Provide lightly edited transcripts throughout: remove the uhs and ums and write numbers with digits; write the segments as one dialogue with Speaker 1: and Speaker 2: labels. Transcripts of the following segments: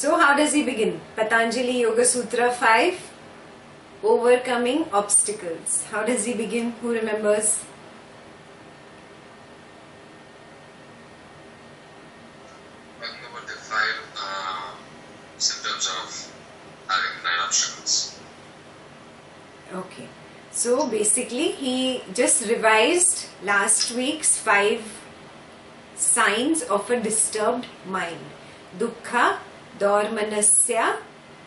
Speaker 1: So how does he begin? Patanjali Yoga Sutra 5, overcoming obstacles. How does he begin? Who remembers?
Speaker 2: Talking about the 5 symptoms of having 9 obstacles.
Speaker 1: Okay. So basically he just revised last week's 5 signs of a disturbed mind. Dukkha, Dormanasya,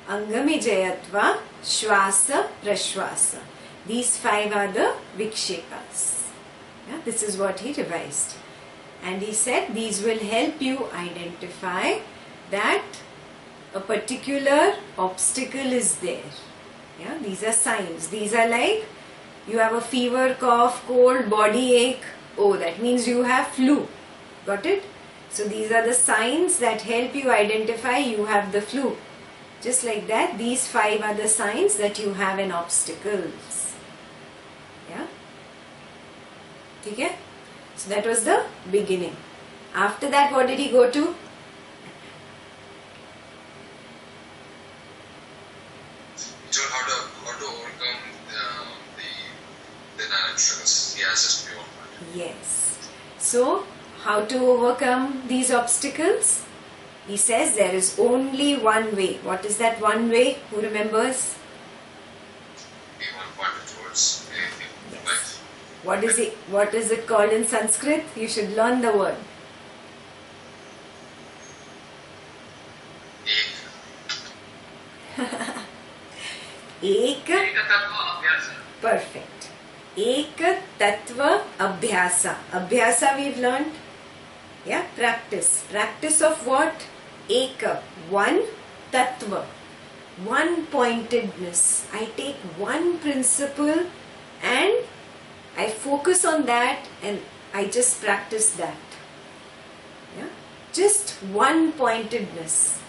Speaker 1: Angamijayatva, Shwasa, Prashwasa. These 5 are the Vikshepas. Yeah, this is what he revised. And he said these will help you identify that a particular obstacle is there. Yeah, these are signs. These are like you have a fever, cough, cold, body ache. Oh, that means you have flu. Got it? So these are the signs that help you identify you have the flu. Just like that, these 5 are the signs that you have an obstacles. Yeah? Okay? So that was the beginning. After that, what did he go to?
Speaker 2: He told how to overcome the 9 obstacles. He asked us to be overcome.
Speaker 1: Yes. So, how to overcome these obstacles? He says there is only one way. What is that one way? Who remembers?
Speaker 2: Be one pointed towards anything.
Speaker 1: Yes.
Speaker 2: Right?
Speaker 1: What is it? What is it called in Sanskrit? You should learn the word. Ek. Perfect. Ek Tattva Abhyasa. Abhyasa we've learned. Yeah, practice. Practice of what? Eka. One Tattva. One pointedness. I take one principle and I focus on that and I just practice that. Yeah, just one pointedness.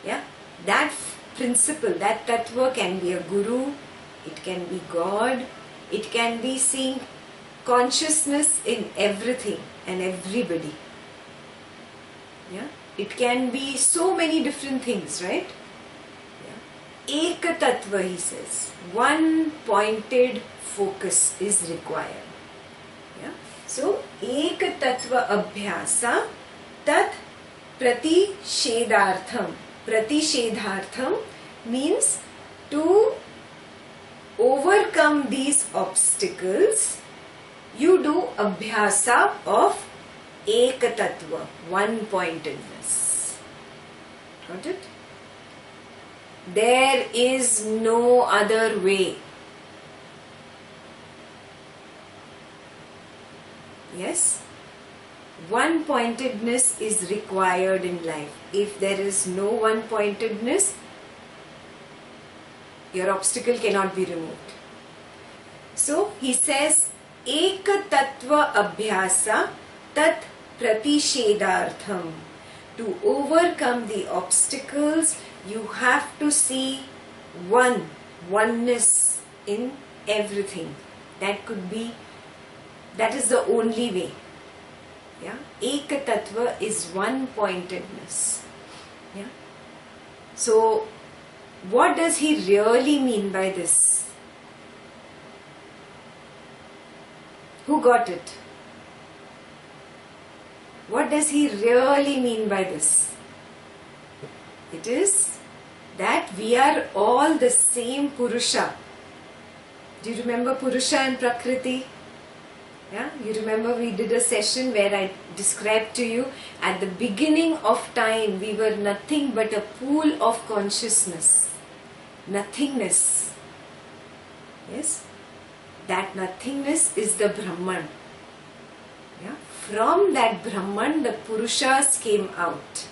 Speaker 1: Yeah, that principle, that tattva can be a guru, it can be God, it can be seeing consciousness in everything and everybody. Yeah, it can be so many different things, right? Yeah. Eka tattva, he says, one pointed focus is required. Yeah. So, Ek Tattva Abhyasa Tat Pratishedhartham. Pratishedhartham means to overcome these obstacles, you do Abhyasa of Ek Tattva, one pointedness. Got it? There is no other way. Yes, one pointedness is required in life. If there is no one pointedness, your obstacle cannot be removed. So he says, Eka Tattva Abhyasa Tat Pratishedhartham. To overcome the obstacles, you have to see oneness in everything. That is the only way. Yeah, Eka Tattva is one pointedness. Yeah. So, what does he really mean by this? Who got it? What does he really mean by this? It is that we are all the same Purusha. Do you remember Purusha and Prakriti? Yeah, you remember we did a session where I described to you at the beginning of time we were nothing but a pool of consciousness. Nothingness. Yes? That nothingness is the Brahman. Yeah? From that Brahman the Purushas came out.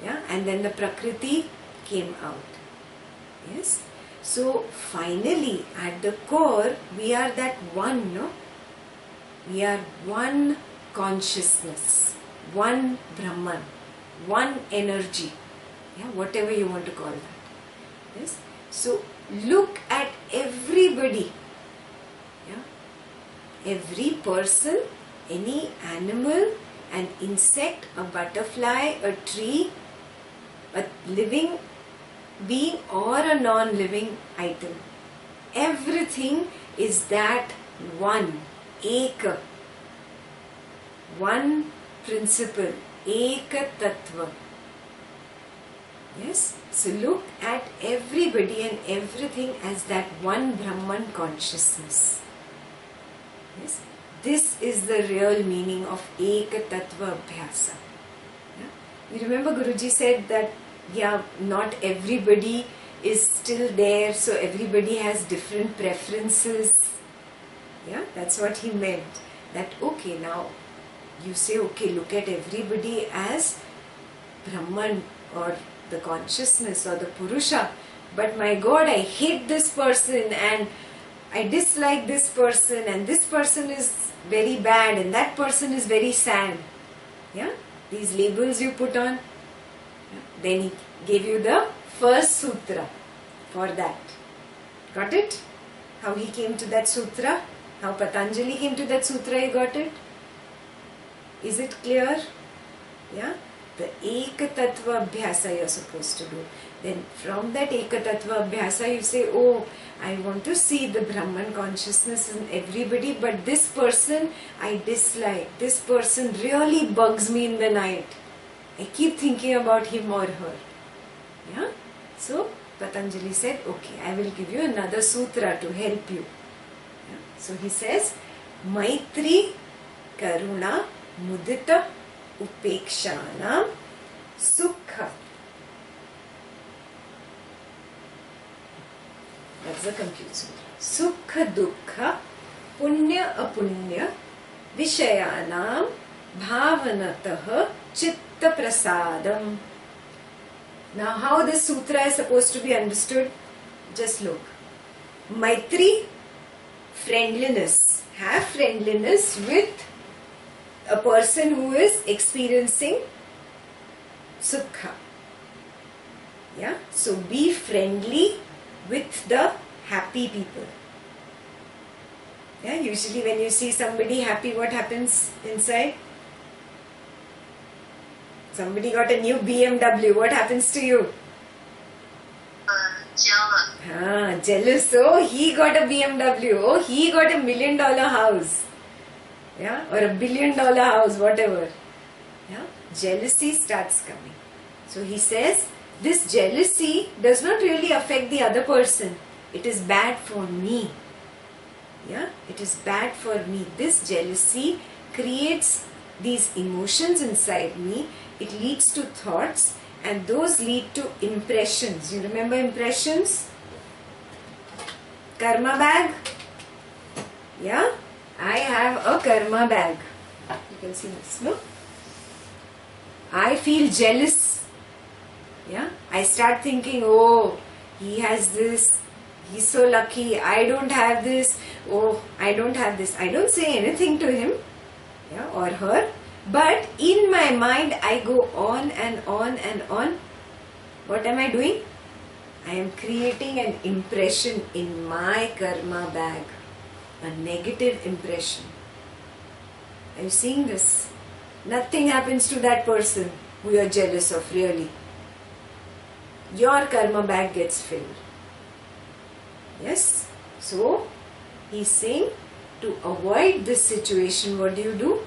Speaker 1: Yeah? And then the Prakriti came out. Yes? So finally at the core we are that one, no? We are one consciousness, one Brahman, one energy, yeah, whatever you want to call that. Yes. So look at everybody, yeah, every person, any animal, an insect, a butterfly, a tree, a living being or a non-living item. Everything is that one, Eka, one principle, Eka Tattva. Yes, so look at everybody and everything as that one Brahman consciousness. Yes, this is the real meaning of Eka Tattva Abhyasa. Yeah? You remember Guruji said that, yeah, not everybody is still there, so everybody has different preferences. Yeah, that's what he meant. That, okay, now you say, okay, look at everybody as Brahman or the consciousness or the Purusha, but my God, I hate this person and I dislike this person and this person is very bad and that person is very sad. Yeah, these labels you put on. Yeah? Then he gave you the first sutra for that. Got it? How he came to that sutra? How Patanjali came to that sutra, you got it? Is it clear? Yeah? The Eka Tattva Abhyasa you're supposed to do. Then from that Eka Tattva Abhyasa you say, oh, I want to see the Brahman consciousness in everybody, but this person I dislike. This person really bugs me in the night. I keep thinking about him or her. Yeah? So Patanjali said, okay, I will give you another sutra to help you. Yeah? So he says, Maitri Karuna Mudita Upekshana Sukha. That's the complete sutra. Sukha Dukha Punya Apunya Vishayanam Bhavanatah Chitta Prasadam. Now how this sutra is supposed to be understood? Just look. Maitri, friendliness. Have friendliness with a person who is experiencing sukha. Yeah? So be friendly with the happy people. Yeah? Usually when you see somebody happy, what happens inside? Somebody got a new BMW. What happens to you?
Speaker 3: Jealous.
Speaker 1: Jealous. Oh, he got a BMW. Oh, he got $1 million house. Yeah, or $1 billion house, whatever. Yeah, jealousy starts coming. So he says, this jealousy does not really affect the other person. It is bad for me. Yeah, it is bad for me. This jealousy creates these emotions inside me. It leads to thoughts, and those lead to impressions. You remember impressions? Karma bag? Yeah? I have a karma bag. You can see this, no? I feel jealous. Yeah? I start thinking, oh, he has this. He's so lucky. I don't have this. Oh, I don't have this. I don't say anything to him, yeah, or her. But in my mind, I go on and on and on. What am I doing? I am creating an impression in my karma bag. A negative impression. Are you seeing this? Nothing happens to that person who you are jealous of, really. Your karma bag gets filled. Yes? So, he's saying to avoid this situation, what do?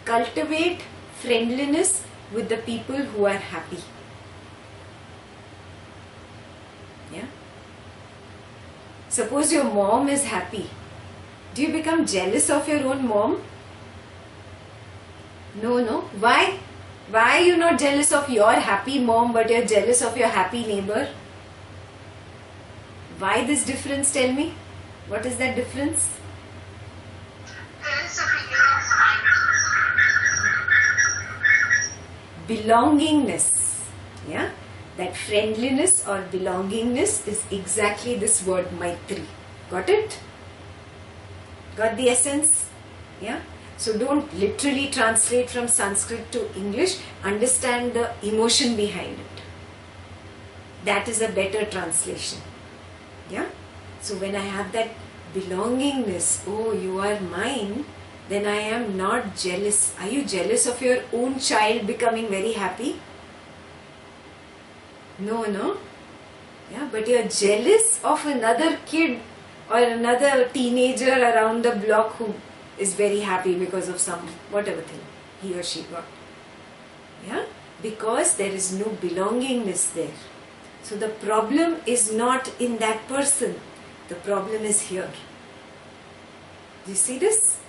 Speaker 1: Cultivate friendliness with the people who are happy. Yeah? Suppose your mom is happy. Do you become jealous of your own mom? No. Why? Why are you not jealous of your happy mom but you're jealous of your happy neighbor? Why this difference? Tell me. What is that difference?
Speaker 3: There is a feeling of
Speaker 1: Belongingness. Yeah? That friendliness or belongingness is exactly this word Maitri. Got it? Got the essence? Yeah? So don't literally translate from Sanskrit to English. Understand the emotion behind it. That is a better translation. Yeah? So when I have that belongingness, oh, you are mine, then I am not jealous. Are you jealous of your own child becoming very happy? No. Yeah, but you're jealous of another kid or another teenager around the block who is very happy because of some whatever thing he or she got. Yeah, because there is no belongingness there. So the problem is not in that person. The problem is here. Do you see this?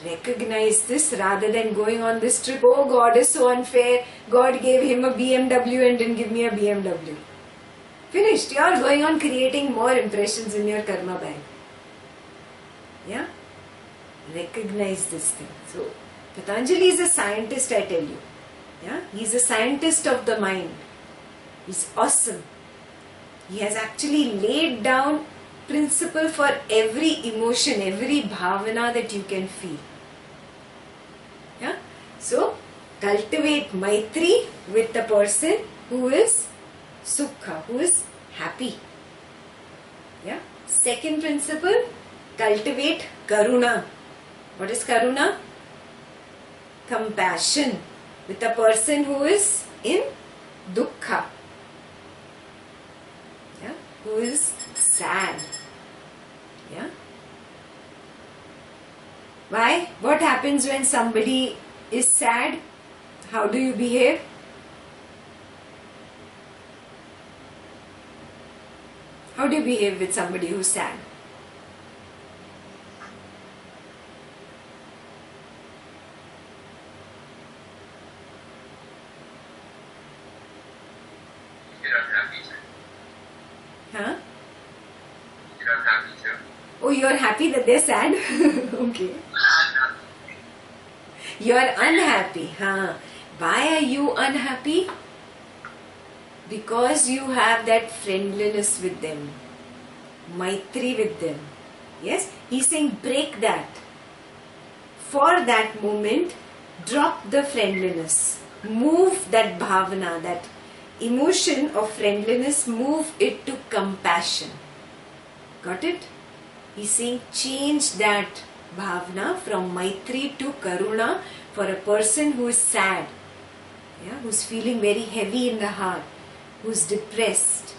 Speaker 1: Recognize this rather than going on this trip. Oh, God is so unfair. God gave him a BMW and didn't give me a BMW. Finished. You are going on creating more impressions in your karma bank. Yeah? Recognize this thing. So, Patanjali is a scientist, I tell you. Yeah? He's a scientist of the mind. He's awesome. He has actually laid down principle for every emotion, every bhavana that you can feel. Yeah? So, cultivate Maitri with the person who is Sukha, who is happy. Yeah? Second principle, cultivate Karuna. What is Karuna? Compassion with the person who is in Dukkha. Yeah? Who is sad. Yeah? Why? What happens when somebody is sad? How do you behave? How do you behave with somebody who's sad?
Speaker 2: You get unhappy too.
Speaker 1: Huh?
Speaker 2: You get unhappy too.
Speaker 1: Oh, you're happy that they're sad? Okay. You're unhappy, huh? Why are you unhappy? Because you have that friendliness with them, Maitri with them. Yes? He's saying break that. For that moment, drop the friendliness. Move that bhavana, that emotion of friendliness, move it to compassion. Got it? He's saying change that bhavana from Maitri to Karuna for a person who is sad, yeah, who's feeling very heavy in the heart, who's depressed.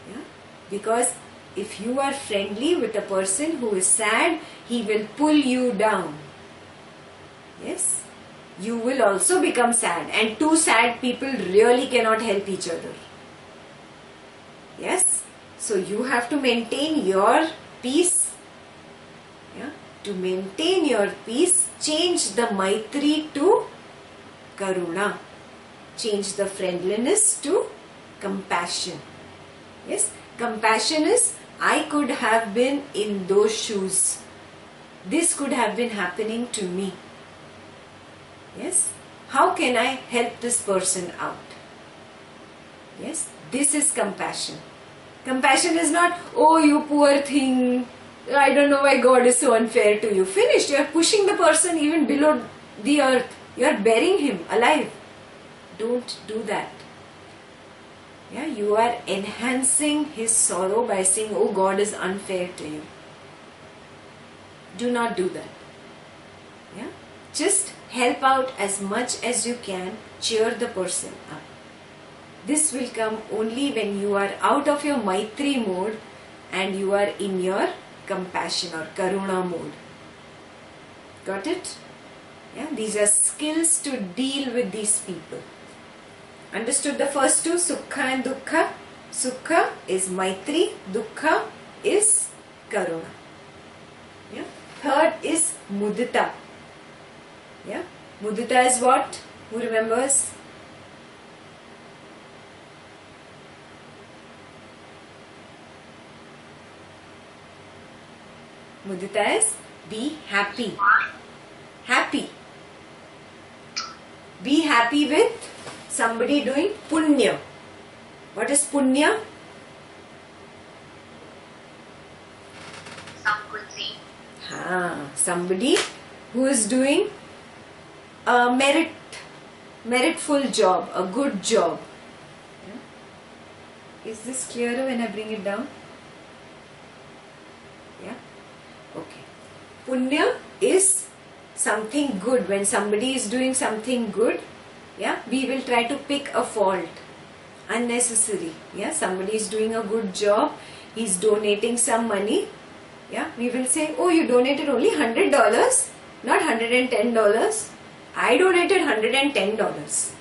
Speaker 1: Yeah? Because if you are friendly with a person who is sad, he will pull you down. Yes? You will also become sad, and two sad people really cannot help each other. Yes? So you have to maintain your peace. Yeah? To maintain your peace, change the Maitri to Karuna. Change the friendliness to compassion. Yes? Compassion is, I could have been in those shoes. This could have been happening to me. Yes? How can I help this person out? Yes? This is compassion. Compassion is not, oh, you poor thing, I don't know why God is so unfair to you. Finished. You are pushing the person even below the earth. You are burying him alive. Don't do that. Yeah, you are enhancing his sorrow by saying, oh, God is unfair to you. Do not do that. Yeah? Just help out as much as you can. Cheer the person up. This will come only when you are out of your Maitri mode and you are in your compassion or Karuna mode. Got it? Yeah, these are skills to deal with these people. Understood the first two, Sukha and Dukkha? Sukha is Maitri, Dukkha is Karuna. Yeah. Third is Mudita. Yeah. Mudita is what? Who remembers? Mudita is be happy. Happy. Be happy with somebody doing punya. What is punya?
Speaker 3: Some good thing.
Speaker 1: Somebody who is doing a meritful job, a good job. Yeah? Is this clearer when I bring it down? Yeah? Okay. Punya is something good. When somebody is doing something good, yeah, we will try to pick a fault unnecessary. Yeah, somebody is doing a good job, he's donating some money. Yeah, we will say, oh, you donated only $100, not $110. I donated $110.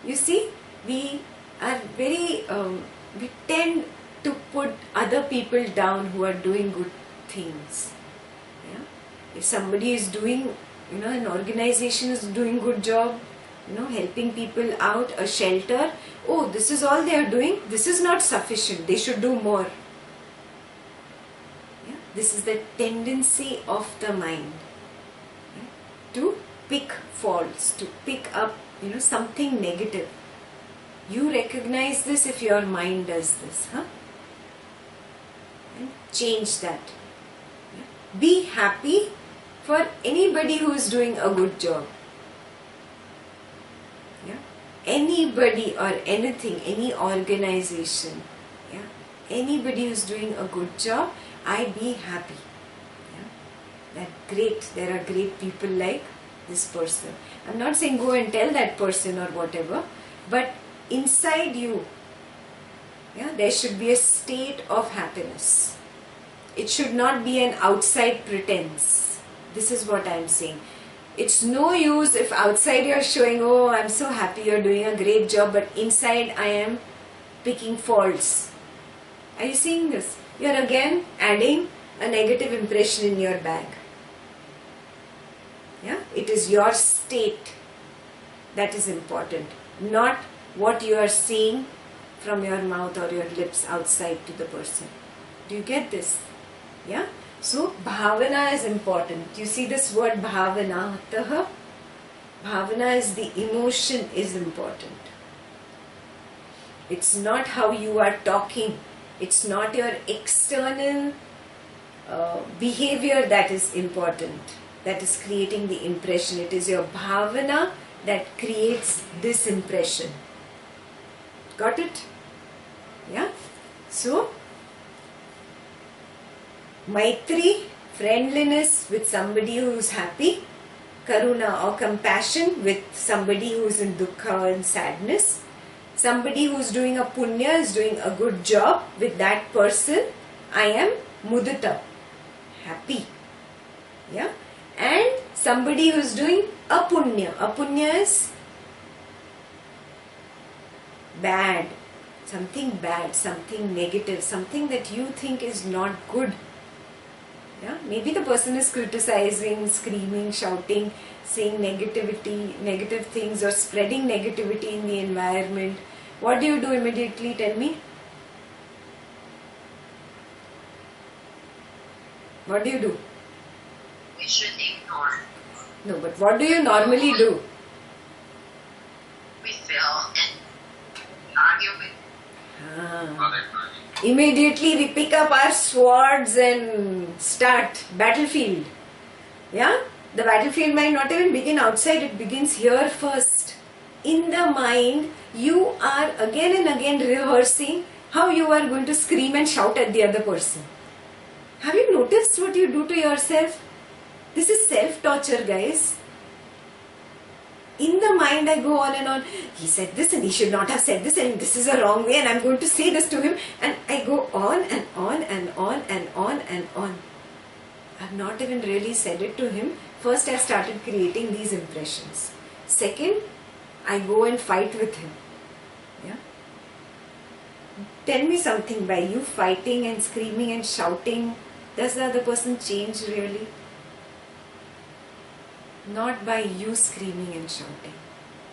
Speaker 1: You see, we are very, we tend to put other people down who are doing good things. Yeah? If somebody is doing, an organization is doing good job, helping people out, a shelter, oh, this is all they are doing, this is not sufficient, they should do more. Yeah? This is the tendency of the mind, to pick faults, to pick up, something negative. You recognize this if your mind does this, and change that. Be happy for anybody who is doing a good job. Yeah? Anybody or anything, any organization, yeah? Anybody who is doing a good job, I be happy. Yeah? That great, there are great people like this person. I'm not saying go and tell that person or whatever, but inside you, yeah, there should be a state of happiness. It should not be an outside pretense. This is what I'm saying. It's no use if outside you're showing, oh, I'm so happy, you're doing a great job, but inside I am picking faults. Are you seeing this? You're again adding a negative impression in your bag. Yeah? It is your state that is important, not what you are saying from your mouth or your lips outside to the person. Do you get this? Yeah? So, bhavana is important. You see this word bhavana? Bhavana is the emotion is important. It's not how you are talking. It's not your external behavior that is important, that is creating the impression. It is your bhavana that creates this impression. Got it? Yeah? So, Maitri, friendliness with somebody who is happy. Karuna or compassion with somebody who is in dukkha and sadness. Somebody who is doing a punya is doing a good job. With that person, I am mudita, happy. Yeah? And somebody who is doing apunya. Apunya is bad, something negative, something that you think is not good. Yeah? Maybe the person is criticizing, screaming, shouting, saying negative things, or spreading negativity in the environment. What do you do immediately? Tell me. What do you do?
Speaker 3: We should ignore.
Speaker 1: No, but what do you normally do?
Speaker 3: We feel and argue with.
Speaker 2: Other party.
Speaker 1: Immediately we pick up our swords and start battlefield. Yeah? The battlefield might not even begin outside, it begins here first. In the mind, you are again and again rehearsing how you are going to scream and shout at the other person. Have you noticed what you do to yourself? This is self-torture, guys. In the mind, I go on and on. He said this and he should not have said this and this is a wrong way and I'm going to say this to him. And I go on and on and on and on and on. I've not even really said it to him. First, I started creating these impressions. Second, I go and fight with him. Yeah? Tell me something, by you fighting and screaming and shouting, does the other person change really? Not by you screaming and shouting.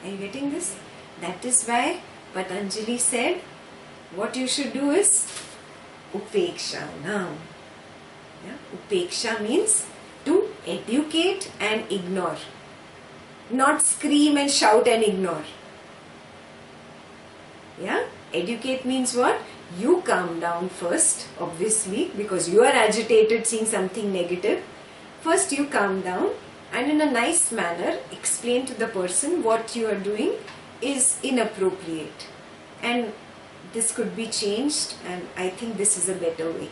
Speaker 1: Are you getting this? That is why Patanjali said, what you should do is upeksha now. Yeah? Upeksha means to educate and ignore. Not scream and shout and ignore. Yeah? Educate means what? You calm down first, obviously, because you are agitated seeing something negative. First you calm down and in a nice manner explain to the person what you are doing is inappropriate. And this could be changed, and I think this is a better way.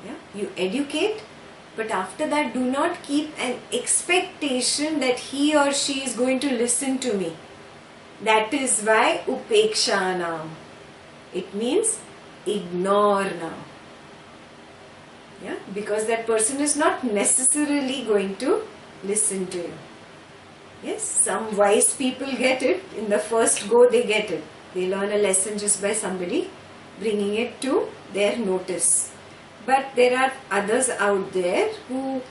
Speaker 1: Yeah? You educate, but after that do not keep an expectation that he or she is going to listen to me. That is why upekshanam. It means ignore now. Yeah, because that person is not necessarily going to listen to you. Yes, some wise people get it. In the first go they get it. They learn a lesson just by somebody bringing it to their notice. But there are others out there who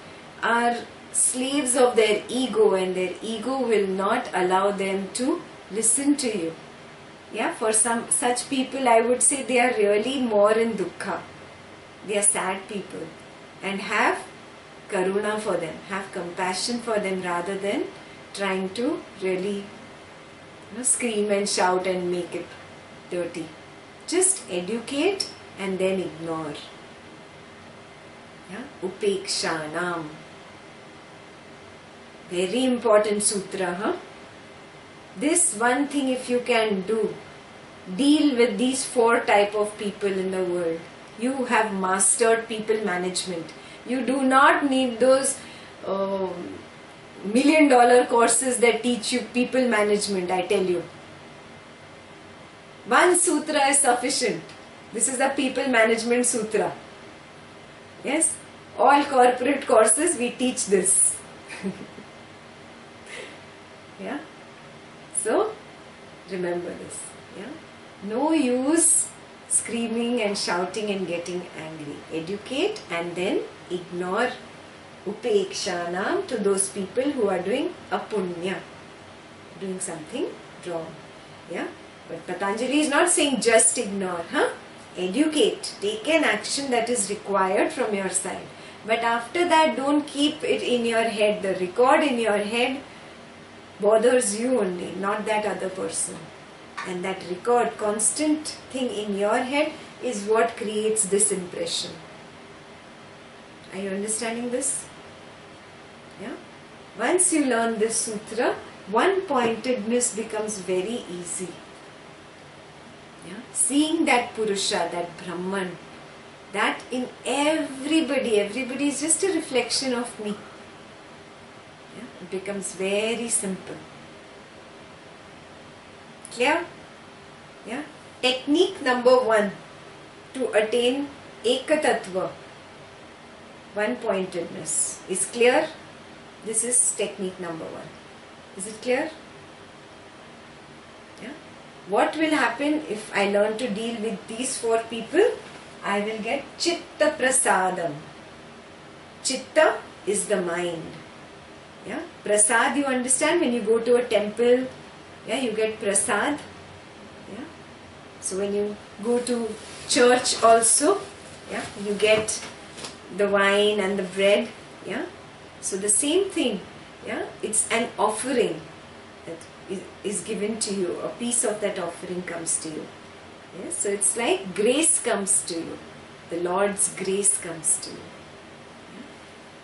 Speaker 1: are slaves of their ego, and their ego will not allow them to listen to you. Yeah, for some such people I would say they are really more in dukkha. They are sad people, and have karuna for them, have compassion for them rather than trying to really scream and shout and make it dirty. Just educate and then ignore. Yeah? Upekshanam. Very important sutra, huh? This one thing if you can do, deal with these 4 type of people in the world. You have mastered people management. You do not need those $1 million courses that teach you people management, I tell you. One sutra is sufficient. This is the people management sutra. Yes, all corporate courses we teach this. Yeah. So remember this. Yeah. No use screaming and shouting and getting angry. Educate and then ignore upekshanam to those people who are doing apunya, doing something wrong. Yeah. But Patanjali is not saying just ignore, huh? Educate, take an action that is required from your side. But after that, don't keep it in your head. The record in your head bothers you only, not that other person. And that record, constant thing in your head is what creates this impression. Are you understanding this? Yeah? Once you learn this sutra, one-pointedness becomes very easy. Yeah? Seeing that Purusha, that Brahman, that in everybody is just a reflection of me. Yeah? It becomes very simple. Clear? Yeah? Technique number 1 to attain Ekatattva, one-pointedness, is clear? This is technique number 1. Is it clear? Yeah? What will happen if I learn to deal with these 4 people? I will get Chitta Prasadam. Chitta is the mind. Yeah? Prasad, you understand, when you go to a temple, yeah, you get prasad. Yeah? So when you go to church also, yeah, you get the wine and the bread. Yeah? So the same thing. Yeah? It's an offering that is given to you. A piece of that offering comes to you. Yeah? So it's like grace comes to you. The Lord's grace comes to you. Yeah?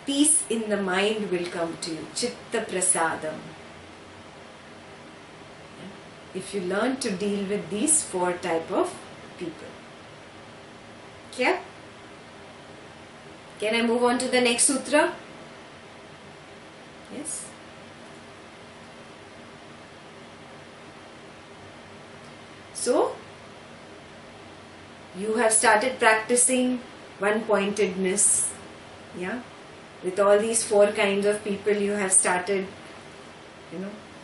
Speaker 1: Peace in the mind will come to you. Chitta Prasadam. If you learn to deal with these 4 type of people. Clear? Can I move on to the next sutra? Yes. So, you have started practicing one-pointedness. Yeah. With all these 4 kinds of people, you have started,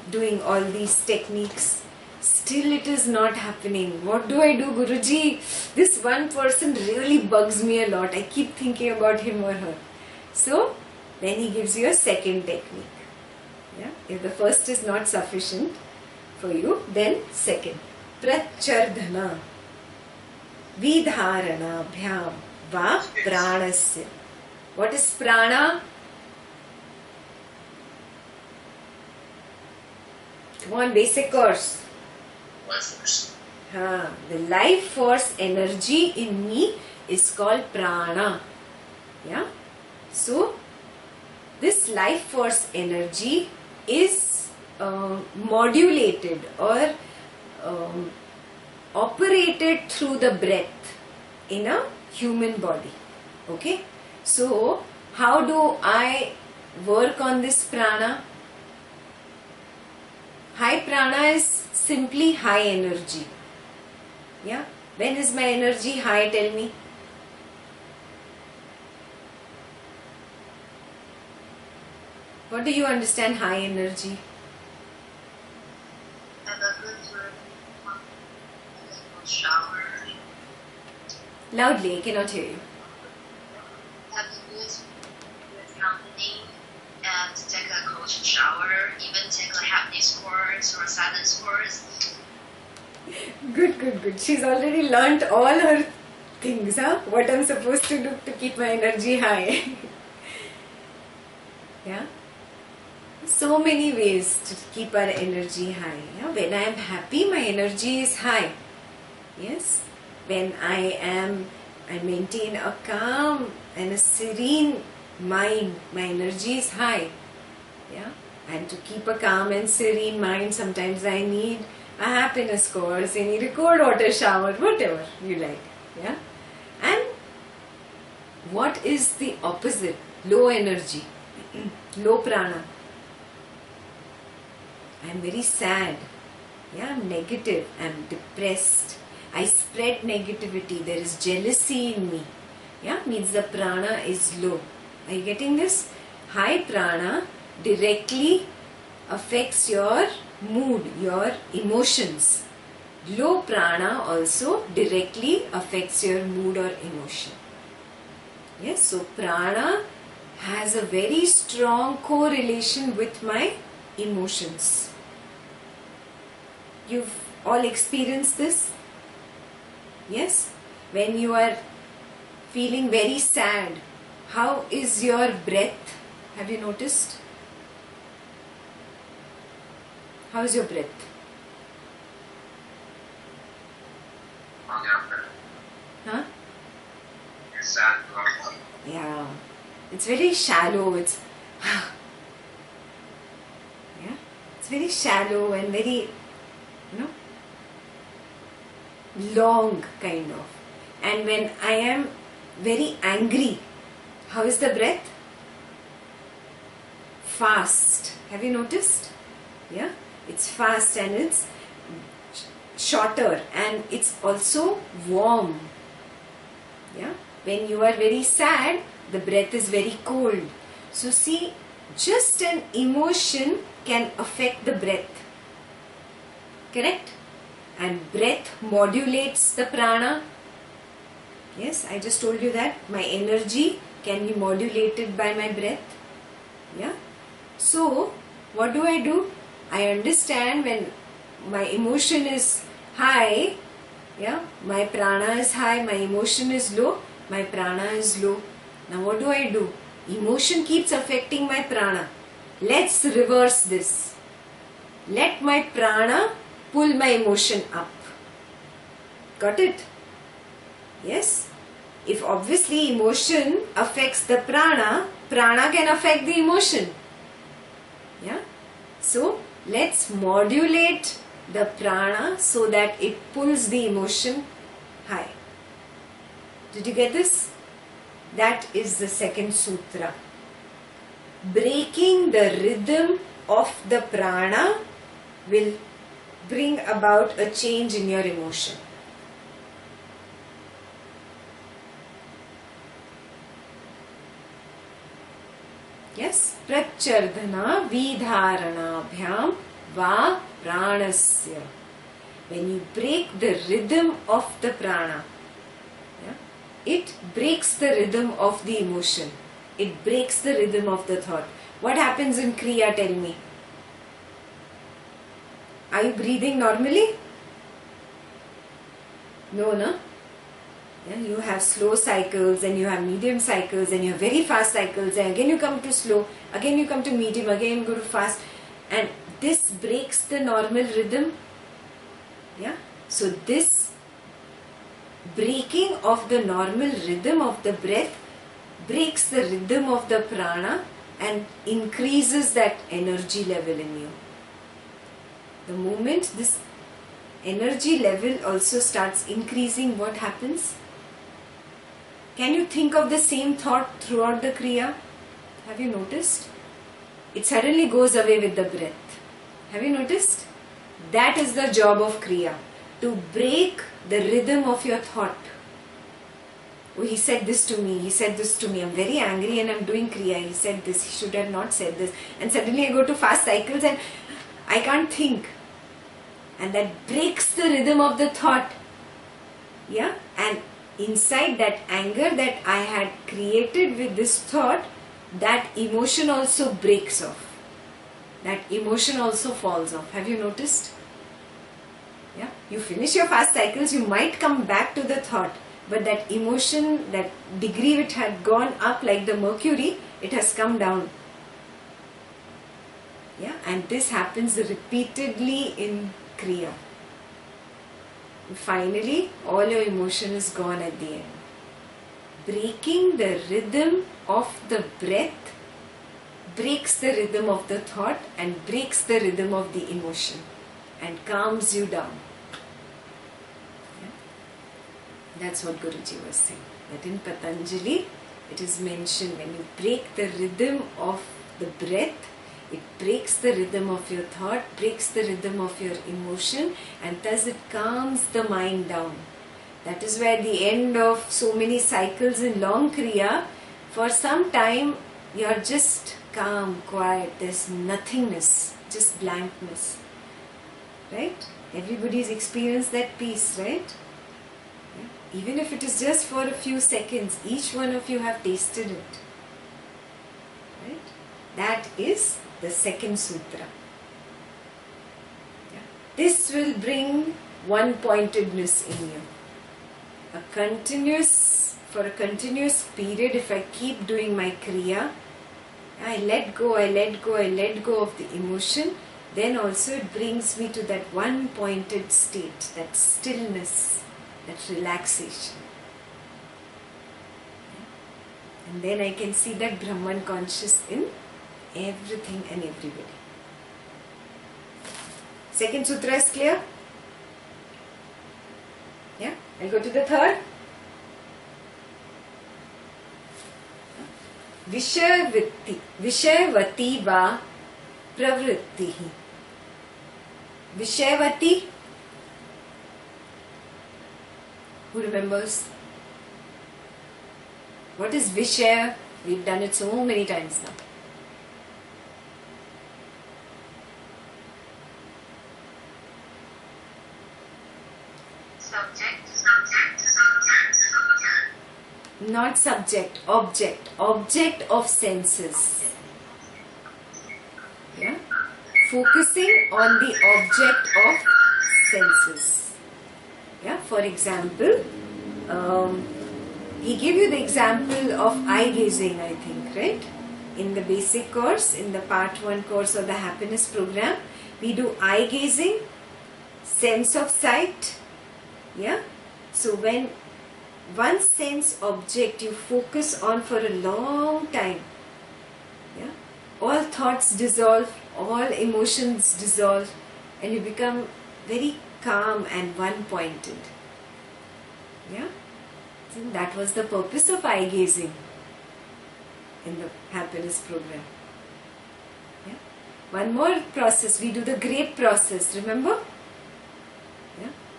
Speaker 1: doing all these techniques. Still it is not happening. What do I do, Guruji? This one person really bugs me a lot. I keep thinking about him or her. So, then he gives you a second technique. Yeah? If the first is not sufficient for you, then second. Prachardhana. Vidharana bhyam va pranasya. What is prana? Come on, basic course.
Speaker 2: Life force.
Speaker 1: The life force energy in me is called prana. Yeah. So, this life force energy is modulated or operated through the breath in a human body. Okay. So, how do I work on this prana? High prana is simply high energy. Yeah? When is my energy high? Tell me. What do you understand high energy?
Speaker 3: Have a good shower.
Speaker 1: Loudly, I cannot hear you.
Speaker 3: Have a good company and take a cold shower. Even take a happiness course or silence course.
Speaker 1: Good. She's already learnt all her things, huh? What I'm supposed to do to keep my energy high. Yeah? So many ways to keep our energy high. Yeah? When I am happy, my energy is high. Yes? When I maintain a calm and a serene mind, my energy is high. Yeah? And to keep a calm and serene mind, sometimes I need a happiness course, I need a cold water shower, whatever you like. Yeah? And what is the opposite? Low energy, low prana. I am very sad. Yeah, I'm negative, I'm depressed. I spread negativity. There is jealousy in me. Yeah, means the prana is low. Are you getting this? High prana directly affects your mood, your emotions. Low prana also directly affects your mood or emotion. Yes, so prana has a very strong correlation with my emotions. You've all experienced this? Yes? When you are feeling very sad, how is your breath? Have you noticed? How is your breath?
Speaker 2: On the upper.
Speaker 1: Huh?
Speaker 2: You're sad. Long.
Speaker 1: Yeah. It's very shallow. It's yeah. It's very shallow and very, long kind of. And when I am very angry, how is the breath? Fast. Have you noticed? Yeah. It's fast and it's shorter and it's also warm. Yeah. When you are very sad, the breath is very cold. So see, just an emotion can affect the breath. Correct? And breath modulates the prana. Yes, I just told you that my energy can be modulated by my breath. Yeah. So, what do? I understand when my emotion is high, yeah, my prana is high, my emotion is low, my prana is low. Now what do? Emotion keeps affecting my prana. Let's reverse this. Let my prana pull my emotion up. Got it? Yes? If obviously emotion affects the prana, prana can affect the emotion. Yeah? So, let's modulate the prana so that it pulls the emotion high. Did you get this? That is the second sutra. Breaking the rhythm of the prana will bring about a change in your emotion. Yes, prachardhana vidharanabhyam va pranasya. When you break the rhythm of the prana, it breaks the rhythm of the emotion. It breaks the rhythm of the thought. What happens in Kriya? Tell me. Are you breathing normally? No, no? Yeah, you have slow cycles and you have medium cycles and you have very fast cycles and again you come to slow, again you come to medium, again you go to fast, and this breaks the normal rhythm. Yeah. So this breaking of the normal rhythm of the breath breaks the rhythm of the prana and increases that energy level in you. The moment this energy level also starts increasing, what happens? Can you think of the same thought throughout the Kriya? Have you noticed? It suddenly goes away with the breath. Have you noticed? That is the job of Kriya, to break the rhythm of your thought. Oh, he said this to me, he said this to me, I'm very angry and I'm doing Kriya, he said this, he should have not said this. And suddenly I go to fast cycles and I can't think. And that breaks the rhythm of the thought. Yeah? And inside that anger that I had created with this thought, that emotion also breaks off. That emotion also falls off. Have you noticed? Yeah? You finish your fast cycles, you might come back to the thought, but that emotion, that degree which had gone up like the mercury, it has come down. Yeah? And this happens repeatedly in Kriya. Finally, all your emotion is gone at the end. Breaking the rhythm of the breath breaks the rhythm of the thought and breaks the rhythm of the emotion and calms you down. Yeah? That's what Guruji was saying. That in Patanjali, it is mentioned when you break the rhythm of the breath, it breaks the rhythm of your thought, breaks the rhythm of your emotion, and thus it calms the mind down. That is why at the end of so many cycles in long Kriya, for some time you are just calm, quiet, there's nothingness, just blankness. Right? Everybody's experienced that peace, right? Yeah? Even if it is just for a few seconds, each one of you have tasted it. Right? That is the second sutra. Yeah. This will bring one-pointedness in you. For a continuous period, if I keep doing my Kriya, I let go of the emotion, then also it brings me to that one-pointed state, that stillness, that relaxation. Yeah. And then I can see that Brahman conscious in everything and everybody. Second sutra is clear? Yeah? I'll go to the third. Vishayavati va pravrittihi. Vishayavati. Who remembers? What is Vishaya? We've done it so many times now. Not subject, object. Object of senses. Yeah? Focusing on the object of senses. Yeah? For example, he gave you the example of eye gazing, I think, right? In the basic course, in the part 1 course of the happiness program, we do eye gazing, sense of sight. Yeah? So when one sense object you focus on for a long time, yeah, all thoughts dissolve, all emotions dissolve, and you become very calm and one-pointed. Yeah, so that was the purpose of eye gazing in the happiness program. Yeah, one more process, we do the grape process, remember?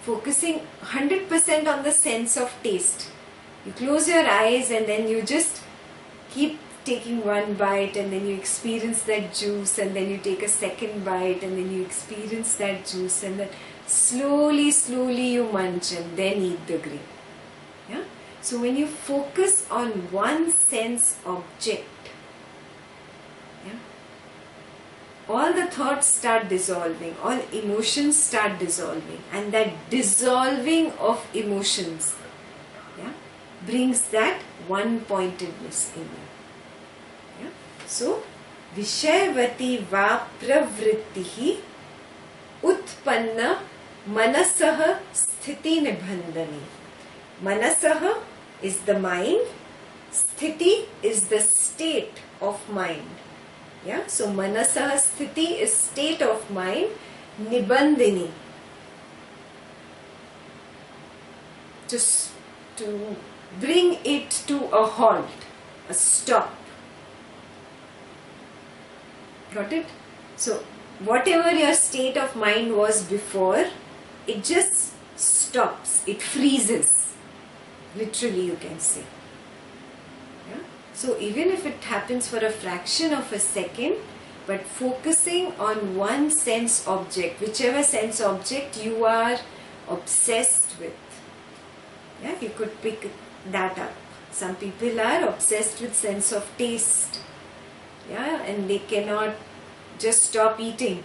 Speaker 1: Focusing 100% on the sense of taste. You close your eyes and then you just keep taking one bite and then you experience that juice, and then you take a second bite and then you experience that juice, and then slowly you munch and then eat the grape. Yeah? So when you focus on one sense object, yeah, all the thoughts start dissolving, all emotions start dissolving, and that dissolving of emotions, yeah, brings that one-pointedness in you. Yeah? So, Vishayavati va pravrittihi utpanna manasaha sthiti nibandhani. Manasaha is the mind, sthiti is the state of mind. Yeah, so manasaha sthiti is state of mind, nibandhini, just to bring it to a halt, a stop. Got it? So whatever your state of mind was before, it just stops, it freezes. Literally, you can say. Yeah? So even if it happens for a fraction of a second, but focusing on one sense object, whichever sense object you are obsessed with. Yeah, you could pick that up. Some people are obsessed with sense of taste. Yeah, and they cannot just stop eating.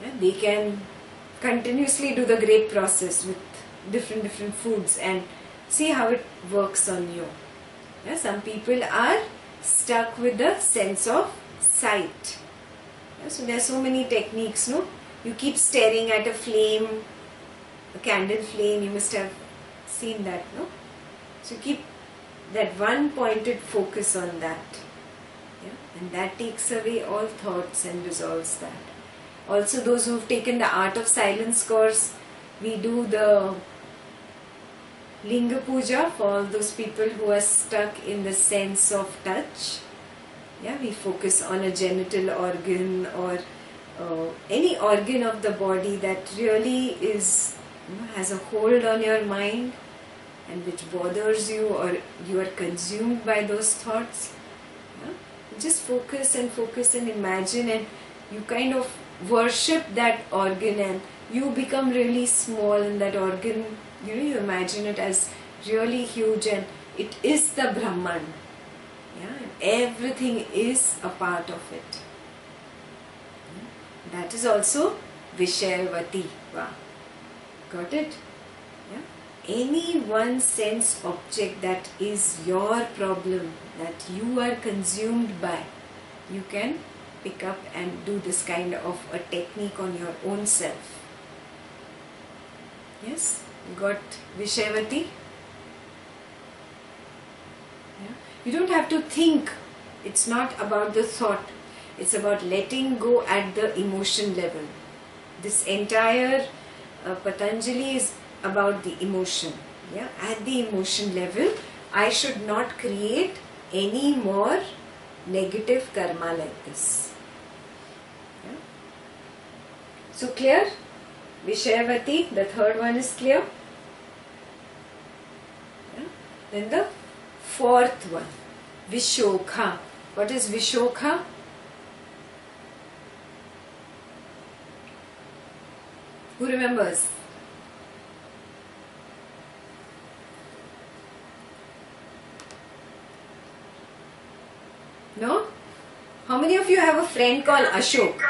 Speaker 1: Yeah, they can continuously do the grape process with different foods and see how it works on you. Yeah, some people are stuck with the sense of sight. Yeah, so there are so many techniques, no? You keep staring at a flame, a candle flame, you must have seen that, no? So keep that one pointed focus on that. Yeah? And that takes away all thoughts and resolves that. Also, those who've taken the Art of Silence course, we do the Linga Puja for all those people who are stuck in the sense of touch. Yeah, we focus on a genital organ or any organ of the body that really is, has a hold on your mind and which bothers you, or you are consumed by those thoughts. Yeah? Just focus and imagine, and you kind of worship that organ, and you become really small in that organ. You imagine it as really huge, and it is the Brahman. Yeah, and everything is a part of it. That is also Vishayavati. Wow. Got it? Yeah. Any one sense object that is your problem, that you are consumed by, you can pick up and do this kind of a technique on your own self. Yes? You got Vishayavati? Yeah. You don't have to think. It's not about the thought. It's about letting go at the emotion level. This entire Patanjali is about the emotion. Yeah? At the emotion level, I should not create any more negative karma like this. Yeah? So clear? Vishayavati, the third one is clear. Yeah? Then the fourth one, Vishokha. What is Vishokha? Who remembers? No? How many of you have a friend called Ashok?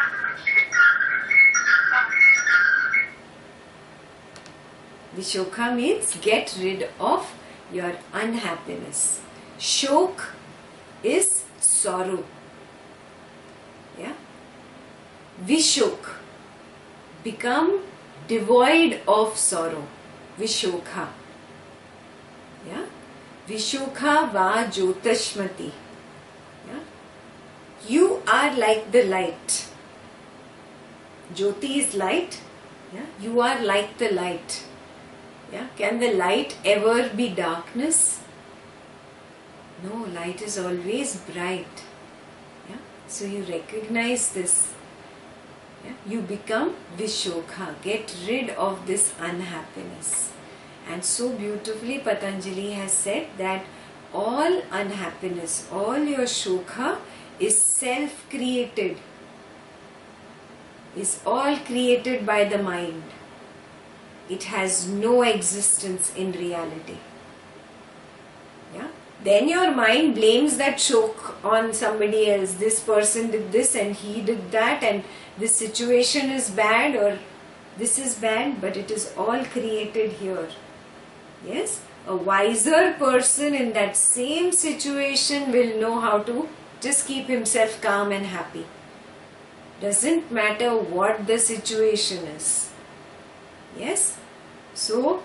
Speaker 1: Vishokha means get rid of your unhappiness. Shok is sorrow. Yeah? Vishok, become devoid of sorrow. Vishokha. Yeah? Vishokha va jyotashmati. Yeah? You are like the light. Jyoti is light. Yeah? You are like the light. Yeah? Can the light ever be darkness? No, light is always bright. Yeah? So you recognize this. Yeah? You become Vishokha. Get rid of this unhappiness. And so beautifully Patanjali has said that all unhappiness, all your shokha is self-created. Is all created by the mind. It has no existence in reality. Yeah? Then your mind blames that shok on somebody else. This person did this and he did that, and this situation is bad or this is bad, but it is all created here. Yes? A wiser person in that same situation will know how to just keep himself calm and happy. Doesn't matter what the situation is. Yes? So,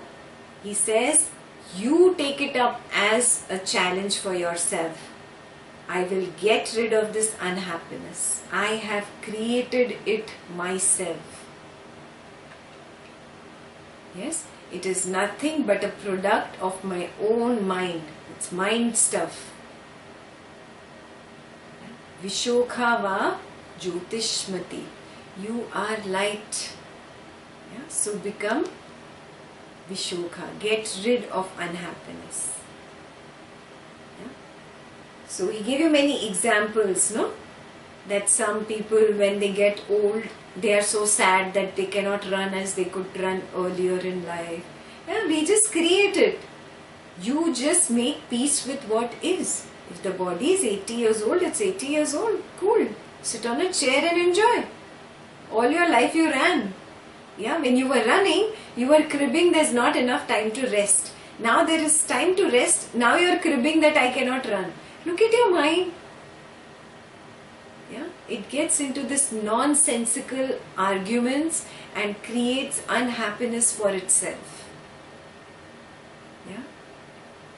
Speaker 1: he says, you take it up as a challenge for yourself. I will get rid of this unhappiness. I have created it myself. Yes? It is nothing but a product of my own mind. It's mind stuff. Vishokha va jyotishmati. You are light. Yeah? So become Vishokha. Get rid of unhappiness. Yeah? So he gave you many examples, no? That some people, when they get old, they are so sad that they cannot run as they could run earlier in life. Yeah, we just create it. You just make peace with what is. If the body is 80 years old, it's 80 years old. Cool. Sit on a chair and enjoy. All your life you ran. Yeah, when you were running, you were cribbing there's not enough time to rest. Now there is time to rest. Now you are cribbing that I cannot run. Look at your mind. Yeah, it gets into this nonsensical arguments and creates unhappiness for itself. Yeah,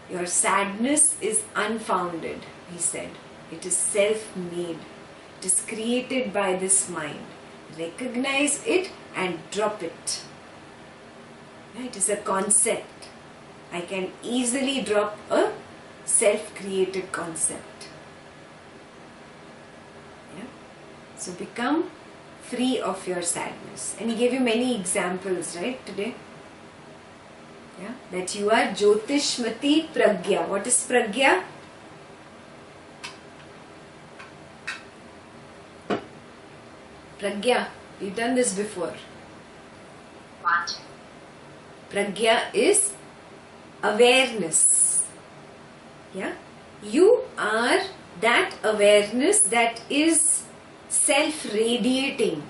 Speaker 1: your sadness is unfounded, he said. It is self-made. It is created by this mind. Recognize it and drop it. Yeah, it is a concept. I can easily drop a self-created concept. So become free of your sadness. And he gave you many examples, right, today? Yeah, that you are Jyotishmati Pragya. What is Pragya? Pragya. We've done this before.
Speaker 3: What?
Speaker 1: Pragya is awareness. Yeah? You are that awareness that is self-radiating.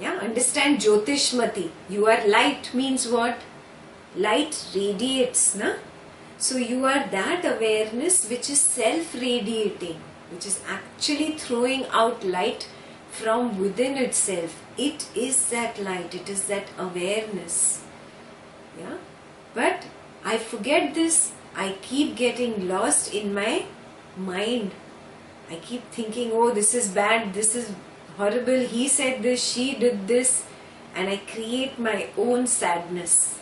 Speaker 1: Yeah, understand Jyotishmati. You are light means what? Light radiates, na? So you are that awareness which is self-radiating, which is actually throwing out light from within itself. It is that light. It is that awareness. Yeah, but I forget this. I keep getting lost in my mind. I keep thinking, oh, this is bad, this is horrible, he said this, she did this, and I create my own sadness.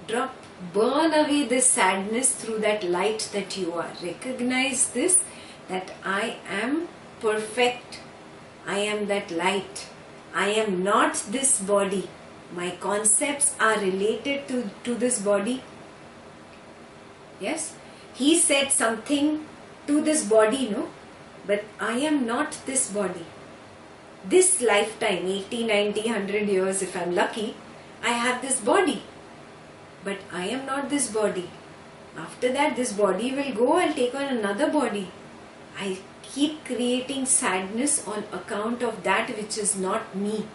Speaker 1: Drop, burn away this sadness through that light that you are. Recognize this, that I am perfect. I am that light. I am not this body. My concepts are related to this body. Yes? He said something to this body, no? But I am not this body. This lifetime, 80, 90, 100 years, if I am lucky, I have this body. But I am not this body. After that, this body will go, I'll take on another body. I keep creating sadness on account of that which is not me.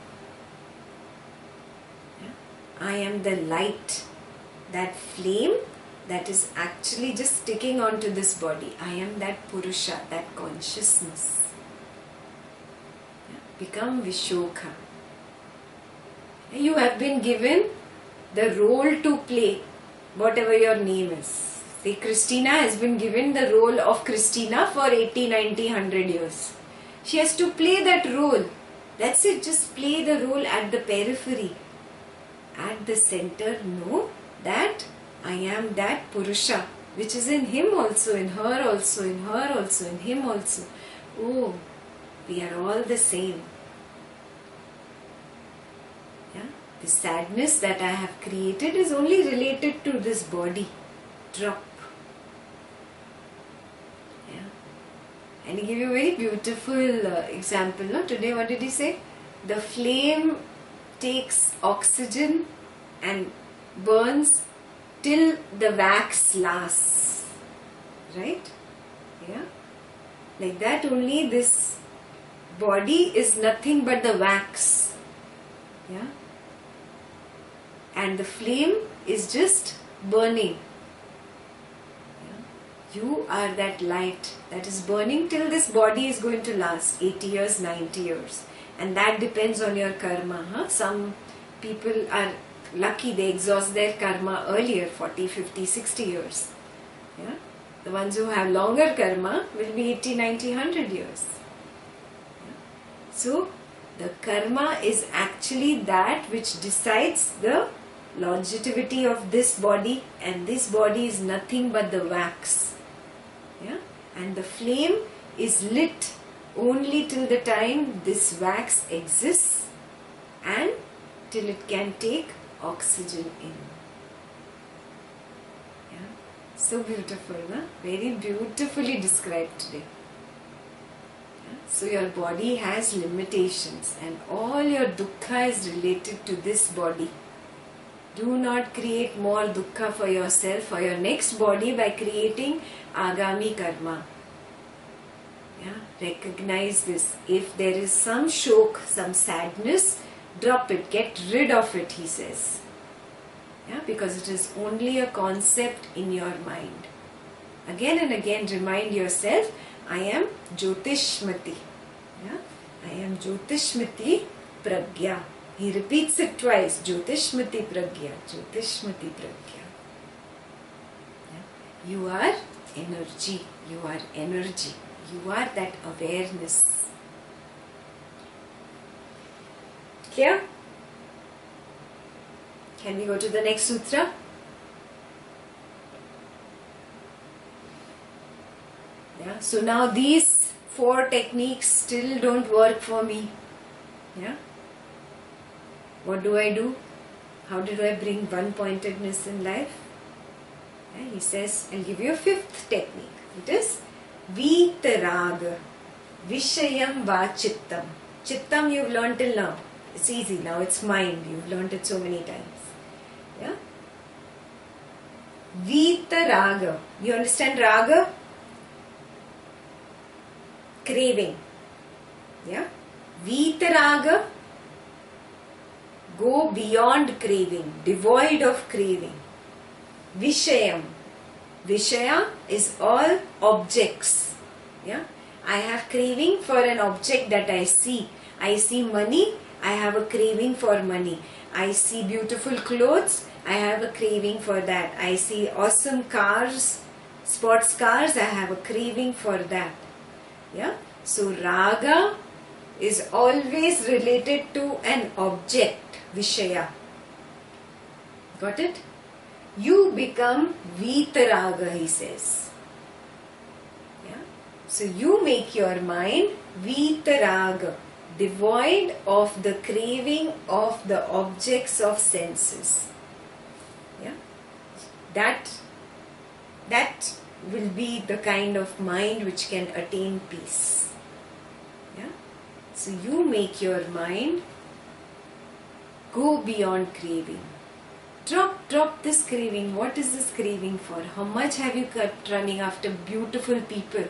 Speaker 1: I am the light, that flame that is actually just sticking onto this body. I am that Purusha, that consciousness. Become Vishokha. You have been given the role to play, whatever your name is. Say Christina has been given the role of Christina for 80, 90, 100 years. She has to play that role. That's it, just play the role at the periphery. At the center, know that I am that Purusha, which is in him also, in her also, in her also, in him also. Oh, we are all the same. Yeah? The sadness that I have created is only related to this body. Drop. Yeah? And he gave you a very beautiful example. No? Today, what did he say? The flame takes oxygen and burns till the wax lasts, right? Yeah, like that only this body is nothing but the wax. Yeah, and the flame is just burning. Yeah? You are that light that is burning till this body is going to last 80 years, 90 years, and that depends on your karma. Huh? Some people are lucky, they exhaust their karma earlier, 40, 50, 60 years. Yeah? The ones who have longer karma will be 80, 90, 100 years. Yeah? So, the karma is actually that which decides the longevity of this body, and this body is nothing but the wax. Yeah? And the flame is lit only till the time this wax exists and till it can take oxygen in. Yeah? So beautiful, na? Very beautifully described today. Yeah? So your body has limitations and all your dukkha is related to this body. Do not create more dukkha for yourself, for your next body by creating agami karma. Yeah? Recognize this. If there is some shok, some sadness, drop it, get rid of it, he says. Yeah? Because it is only a concept in your mind. Again and again remind yourself, I am Jyotishmati. Yeah? I am Jyotishmati Pragya. He repeats it twice. Jyotishmati Pragya. Jyotishmati Pragya. Yeah? You are energy. You are energy. You are that awareness. Clear? Can we go to the next sutra? Yeah. So now these 4 techniques still don't work for me. Yeah. What do? How do I bring one-pointedness in life? Yeah, he says, I'll give you a 5th technique. It is Vitaraga. Vishayam va chittam. Chittam you've learned till now. It's easy now. It's mind. You've learned it so many times. Yeah. Vitaraga. You understand raga? Craving. Yeah. Vitaraga. Go beyond craving, devoid of craving. Vishayam. Vishaya is all objects. Yeah? I have craving for an object that I see. I see money, I have a craving for money. I see beautiful clothes, I have a craving for that. I see awesome cars, sports cars, I have a craving for that. Yeah? So raga is always related to an object. Vishaya. Got it? You become Vitaraga, he says. Yeah? So you make your mind Vitaraga, devoid of the craving of the objects of senses. Yeah? That will be the kind of mind which can attain peace. Yeah? So you make your mind go beyond craving. Drop this craving. What is this craving for? How much have you kept running after beautiful people?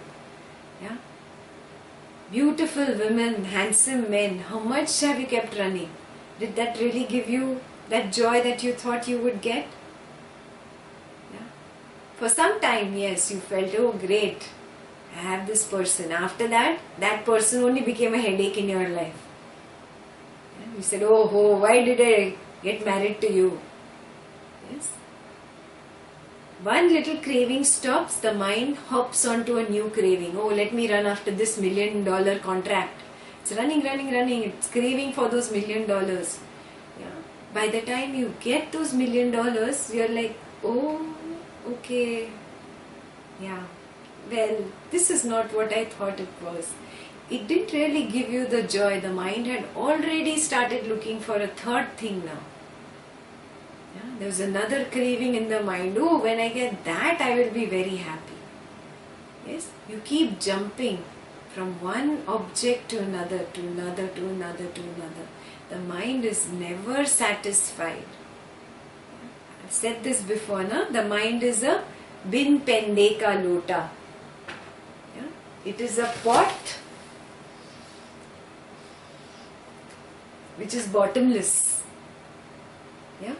Speaker 1: Yeah? Beautiful women, handsome men. How much have you kept running? Did that really give you that joy that you thought you would get? Yeah? For some time, yes, you felt, oh great, I have this person. After that, that person only became a headache in your life. You said, oh, why did I get married to you? Yes. One little craving stops, the mind hops onto a new craving. Oh, let me run after this $1 million contract. It's running. It's craving for those $1 million. Yeah. By the time you get those $1 million, you're like, oh, okay. Yeah. Well, this is not what I thought it was. It didn't really give you the joy. The mind had already started looking for a third thing now. Yeah, there's another craving in the mind. Oh, when I get that, I will be very happy. Yes, you keep jumping from one object to another, to another, to another, to another. The mind is never satisfied. I've said this before, na? The mind is a bin pende ka lota. Yeah? It is a pot which is bottomless. Yeah?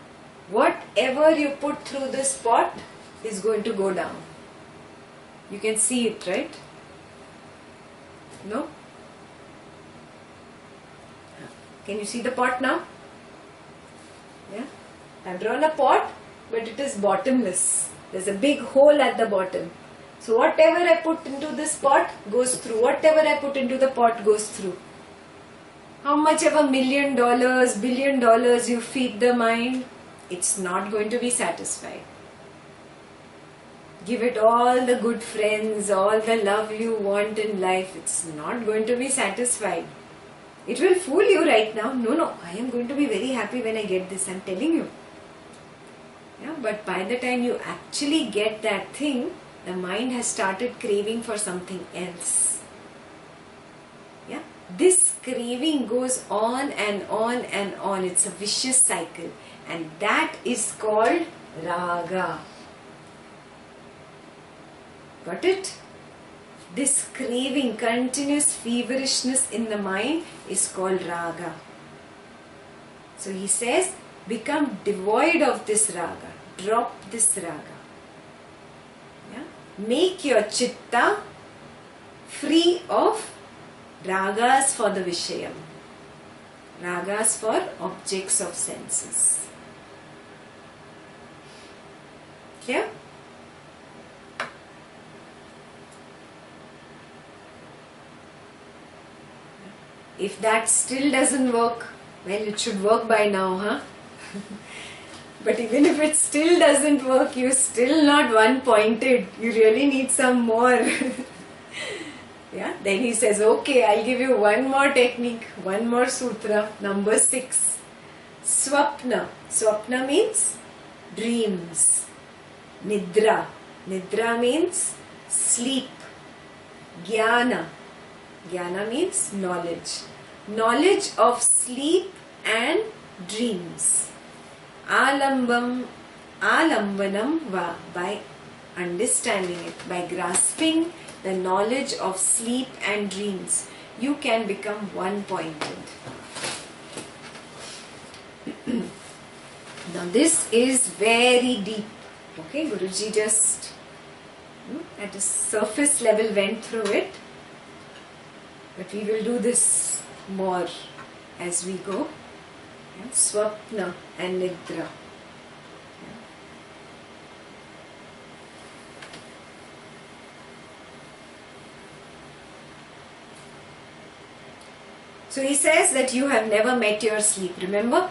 Speaker 1: Whatever you put through this pot is going to go down. You can see it, right? No? Can you see the pot now? Yeah? I've drawn a pot, but it is bottomless. There's a big hole at the bottom. So whatever I put into this pot goes through. Whatever I put into the pot goes through. How much of $1 million, $1 billion you feed the mind, it's not going to be satisfied. give it all the good friends, all the love you want in life, it's not going to be satisfied. It will fool you right now. No, I am going to be very happy when I get this, I'm telling you. Yeah, but by the time you actually get that thing, the mind has started craving for something else. Yeah, this craving goes on and on and on. It's a vicious cycle, and that is called raga. Got it? This craving, continuous feverishness in the mind is called raga. So he says, become devoid of this raga. Drop this raga. Yeah? Make your chitta free of ragas for the Vishayam. Ragas for objects of senses. Clear? If that still doesn't work, well, it should work by now, huh? But even if it still doesn't work, you're still not one-pointed. You really need some more. Yeah. Then he says, okay, I'll give you one more technique, one more sutra, number 6. Swapna. Swapna means dreams. Nidra. Nidra means sleep. Jnana. Jnana means knowledge. Knowledge of sleep and dreams. Alambanam va, by understanding it, by grasping the knowledge of sleep and dreams, you can become one-pointed. Now this is very deep. Okay, Guruji just at a surface level went through it. But we will do this more as we go. Yeah, Swapna and Nidra. Yeah. So he says that you have never met your sleep. Remember?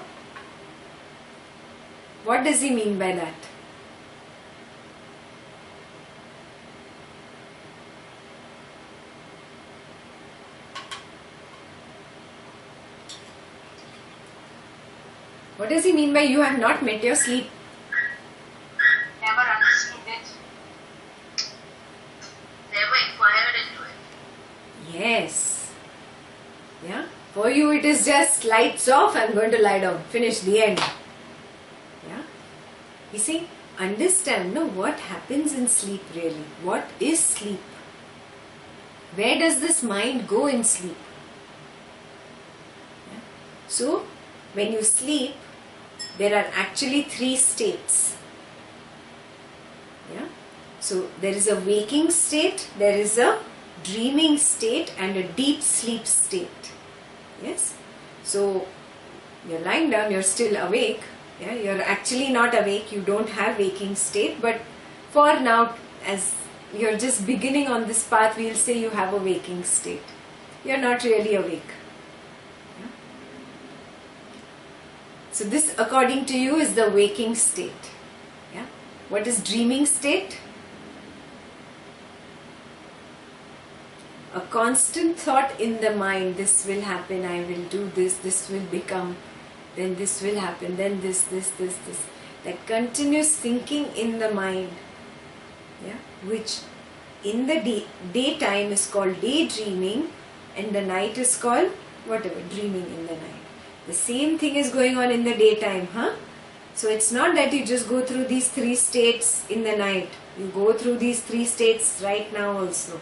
Speaker 1: What does he mean by that? What does he mean by you have not met your sleep?
Speaker 3: Never understood it. Never inquired into it.
Speaker 1: Yes. Yeah. For you it is just lights off, I'm going to lie down. Finish, the end. Yeah. You see, understand what happens in sleep really. What is sleep? Where does this mind go in sleep? Yeah. So, when you sleep, there are actually 3 states. Yeah. So there is a waking state, there is a dreaming state, and a deep sleep state. Yes. So you're lying down, you're still awake. Yeah. You're actually not awake. You don't have waking state. But for now, as you're just beginning on this path, we'll say you have a waking state. You're not really awake. So this, according to you, is the waking state. Yeah. What is dreaming state? A constant thought in the mind. This will happen. I will do this. This will become. Then this will happen. Then this. That continuous thinking in the mind. Yeah. Which in the daytime is called daydreaming, and the night is called whatever, dreaming in the night. The same thing is going on in the daytime, huh? So it's not that you just go through these 3 states in the night. You go through these 3 states right now also.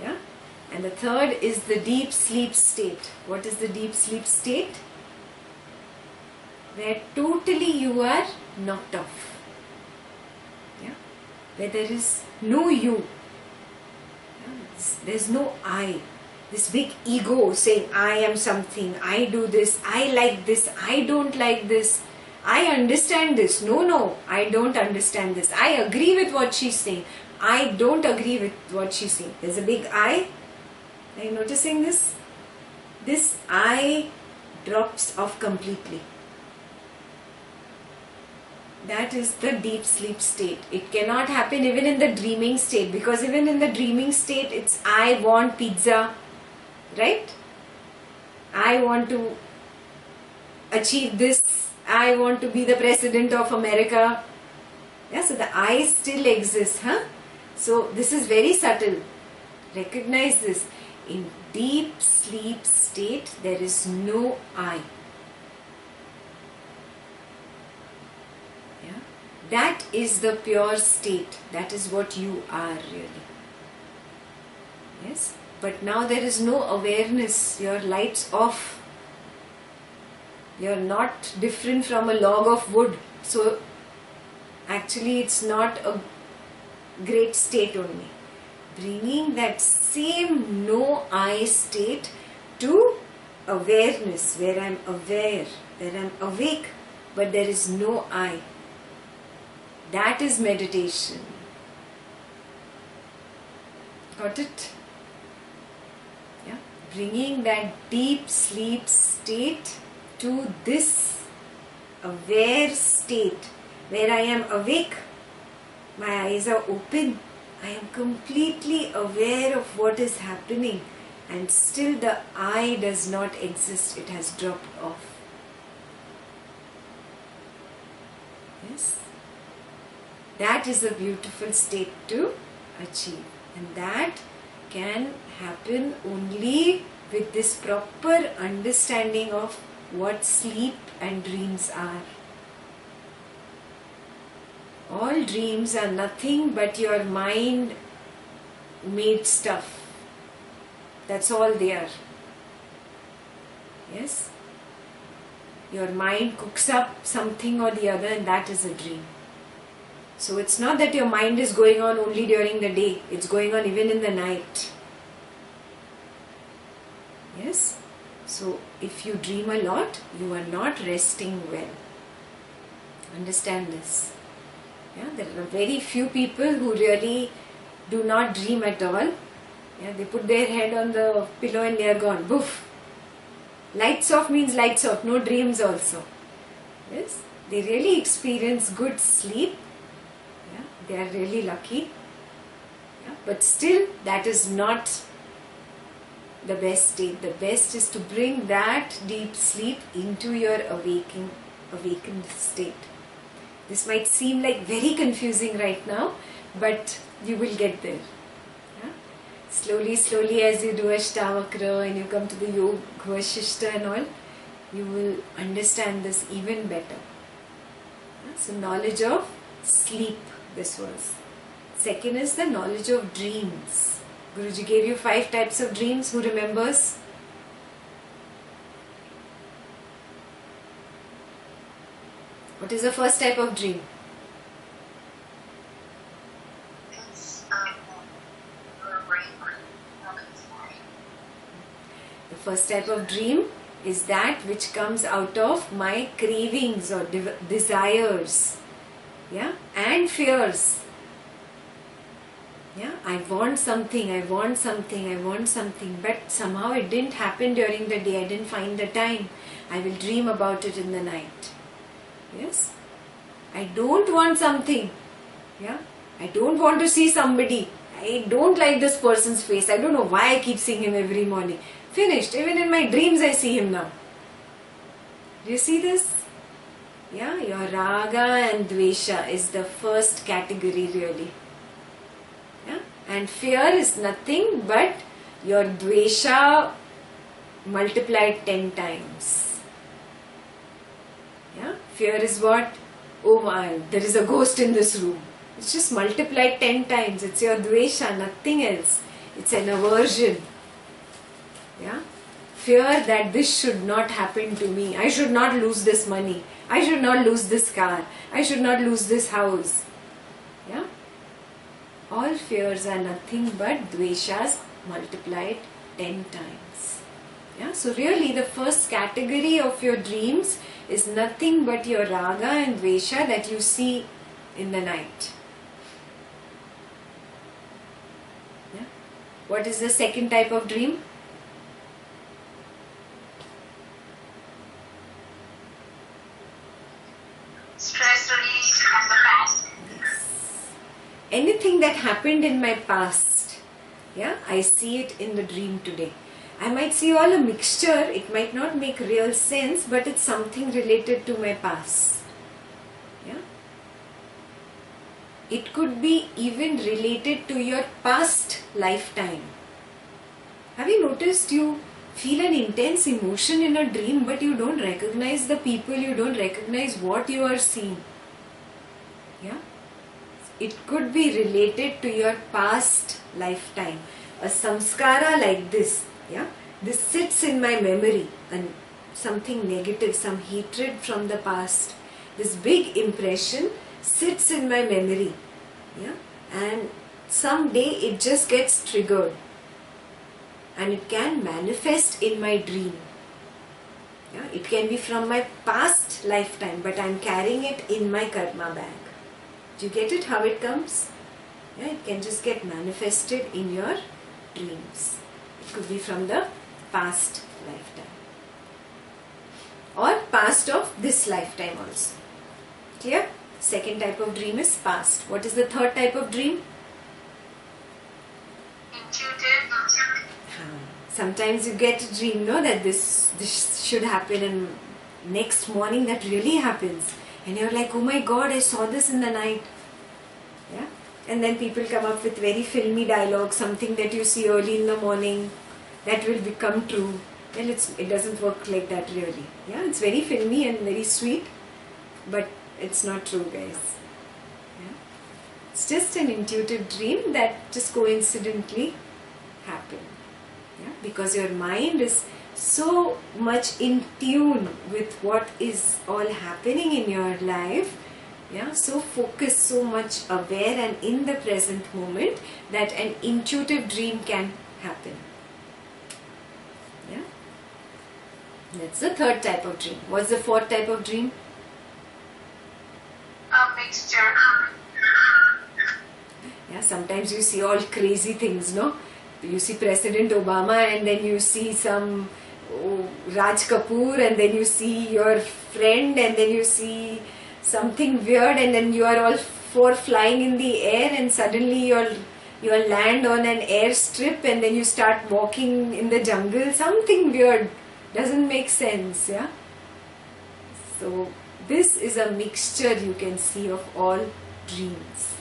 Speaker 1: Yeah? And the third is the deep sleep state. What is the deep sleep state? Where totally you are knocked off. Yeah? Where there is no you. Yeah? There's no I. This big ego saying, I am something, I do this, I like this, I don't like this, I understand this, no, I don't understand this, I agree with what she's saying, I don't agree with what she's saying. There's a big I. Are you noticing this? This I drops off completely. That is the deep sleep state. It cannot happen even in the dreaming state, because even in the dreaming state it's I want pizza, right? I want to achieve this. I want to be the president of America. Yeah, so the I still exists, huh? So this is very subtle. Recognize this. In deep sleep state, there is no I. Yeah? That is the pure state. That is what you are really. Yes? But now there is no awareness. Your light's off. You're not different from a log of wood. So actually it's not a great state only. Bringing that same no I state to awareness, where I'm aware, where I'm awake, but there is no I. That is meditation. Got it? Yeah. Bringing that deep sleep state to this aware state where I am awake, my eyes are open, I am completely aware of what is happening, and still the I does not exist, it has dropped off. Yes? That is a beautiful state to achieve, and that can happen only with this proper understanding of what sleep and dreams are. All dreams are nothing but your mind made stuff. That's all they are. Yes? Your mind cooks up something or the other, and that is a dream. So it's not that your mind is going on only during the day, it's going on even in the night. Yes? So if you dream a lot, you are not resting well. Understand this. Yeah, there are very few people who really do not dream at all. Yeah, they put their head on the pillow and they are gone. Boof. Lights off means lights off. No dreams also. Yes, they really experience good sleep. Yeah, they are really lucky. Yeah, but still, that is not the best state. The best is to bring that deep sleep into your awakened state. This might seem like very confusing right now, but you will get there. Yeah? Slowly as you do Ashtavakra and you come to the Yoga Vashishta and all, you will understand this even better. Yeah? So knowledge of sleep, this was. Second is the knowledge of dreams. Guruji gave you 5 types of dreams. Who remembers? What is the first type of dream?
Speaker 3: It's your brain organs.
Speaker 1: The first type of dream is that which comes out of my cravings or desires, yeah, and fears. Yeah, I want something, but somehow it didn't happen during the day. I didn't find the time. I will dream about it in the night. Yes, I don't want something. Yeah, I don't want to see somebody. I don't like this person's face. I don't know why I keep seeing him every morning. Finished. Even in my dreams I see him now. Do you see this? Yeah, your raga and dvesha is the first category really. Yeah, and fear is nothing but your dvesha multiplied 10 times. Yeah, fear is what? Oh my, there is a ghost in this room. It's just multiplied 10 times. It's your dvesha, nothing else. It's an aversion. Yeah, fear that this should not happen to me. I should not lose this money. I should not lose this car. I should not lose this house. Yeah, all fears are nothing but dveshas multiplied 10 times. Yeah, so really the first category of your dreams is nothing but your raga and dvesha that you see in the night. Yeah. What is the second type of dream?
Speaker 3: Stress relief,
Speaker 1: anything that happened in my past, yeah, I see it in the dream today. I might see all a mixture, it might not make real sense, but it's something related to my past. Yeah. It could be even related to your past lifetime. Have you noticed you feel an intense emotion in a dream, but you don't recognize the people, you don't recognize what you are seeing? Yeah. It could be related to your past lifetime. A samskara like this, yeah, this sits in my memory, and something negative, some hatred from the past, this big impression sits in my memory, yeah, and someday it just gets triggered, and it can manifest in my dream. Yeah, it can be from my past lifetime, but I'm carrying it in my karma bag. Do you get it, how it comes? Yeah, it can just get manifested in your dreams. It could be from the past lifetime or past of this lifetime also. Clear? Second type of dream is past. What is the third type of dream?
Speaker 3: Intuitive.
Speaker 1: Sometimes you get a dream, no, that this should happen, and next morning that really happens. And you're like, oh my God, I saw this in the night. Yeah? And then people come up with very filmy dialogue, something that you see early in the morning that will become true. Well, it doesn't work like that really. Yeah, it's very filmy and very sweet, but it's not true, guys. Yeah? It's just an intuitive dream that just coincidentally happened. Yeah? Because your mind is so much in tune with what is all happening in your life, yeah, so focused, so much aware and in the present moment, that an intuitive dream can happen. Yeah, that's the third type of dream. What's the fourth type of dream?
Speaker 3: A mixture.
Speaker 1: Yeah, sometimes you see all crazy things, no? You see President Obama, and then you see some Raj Kapoor, and then you see your friend, and then you see something weird, and then you are all four flying in the air, and suddenly you'll land on an airstrip, and then you start walking in the jungle. Something weird, doesn't make sense. Yeah. So this is a mixture you can see of all dreams.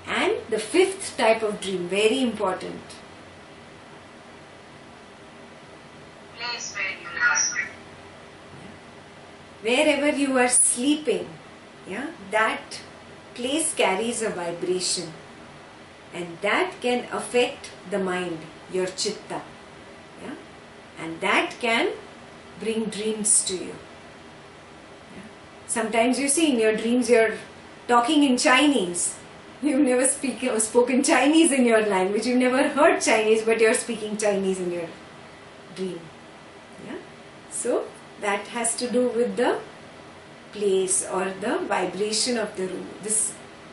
Speaker 1: And the fifth type of dream, very important.
Speaker 3: Place where you live.
Speaker 1: Wherever you are sleeping, yeah, that place carries a vibration, and that can affect the mind, your chitta, yeah, and that can bring dreams to you. Yeah. Sometimes you see in your dreams you're talking in Chinese. You've never spoken Chinese in your language. You've never heard Chinese, but you're speaking Chinese in your dream. Yeah. So that has to do with the place or the vibration of the room. This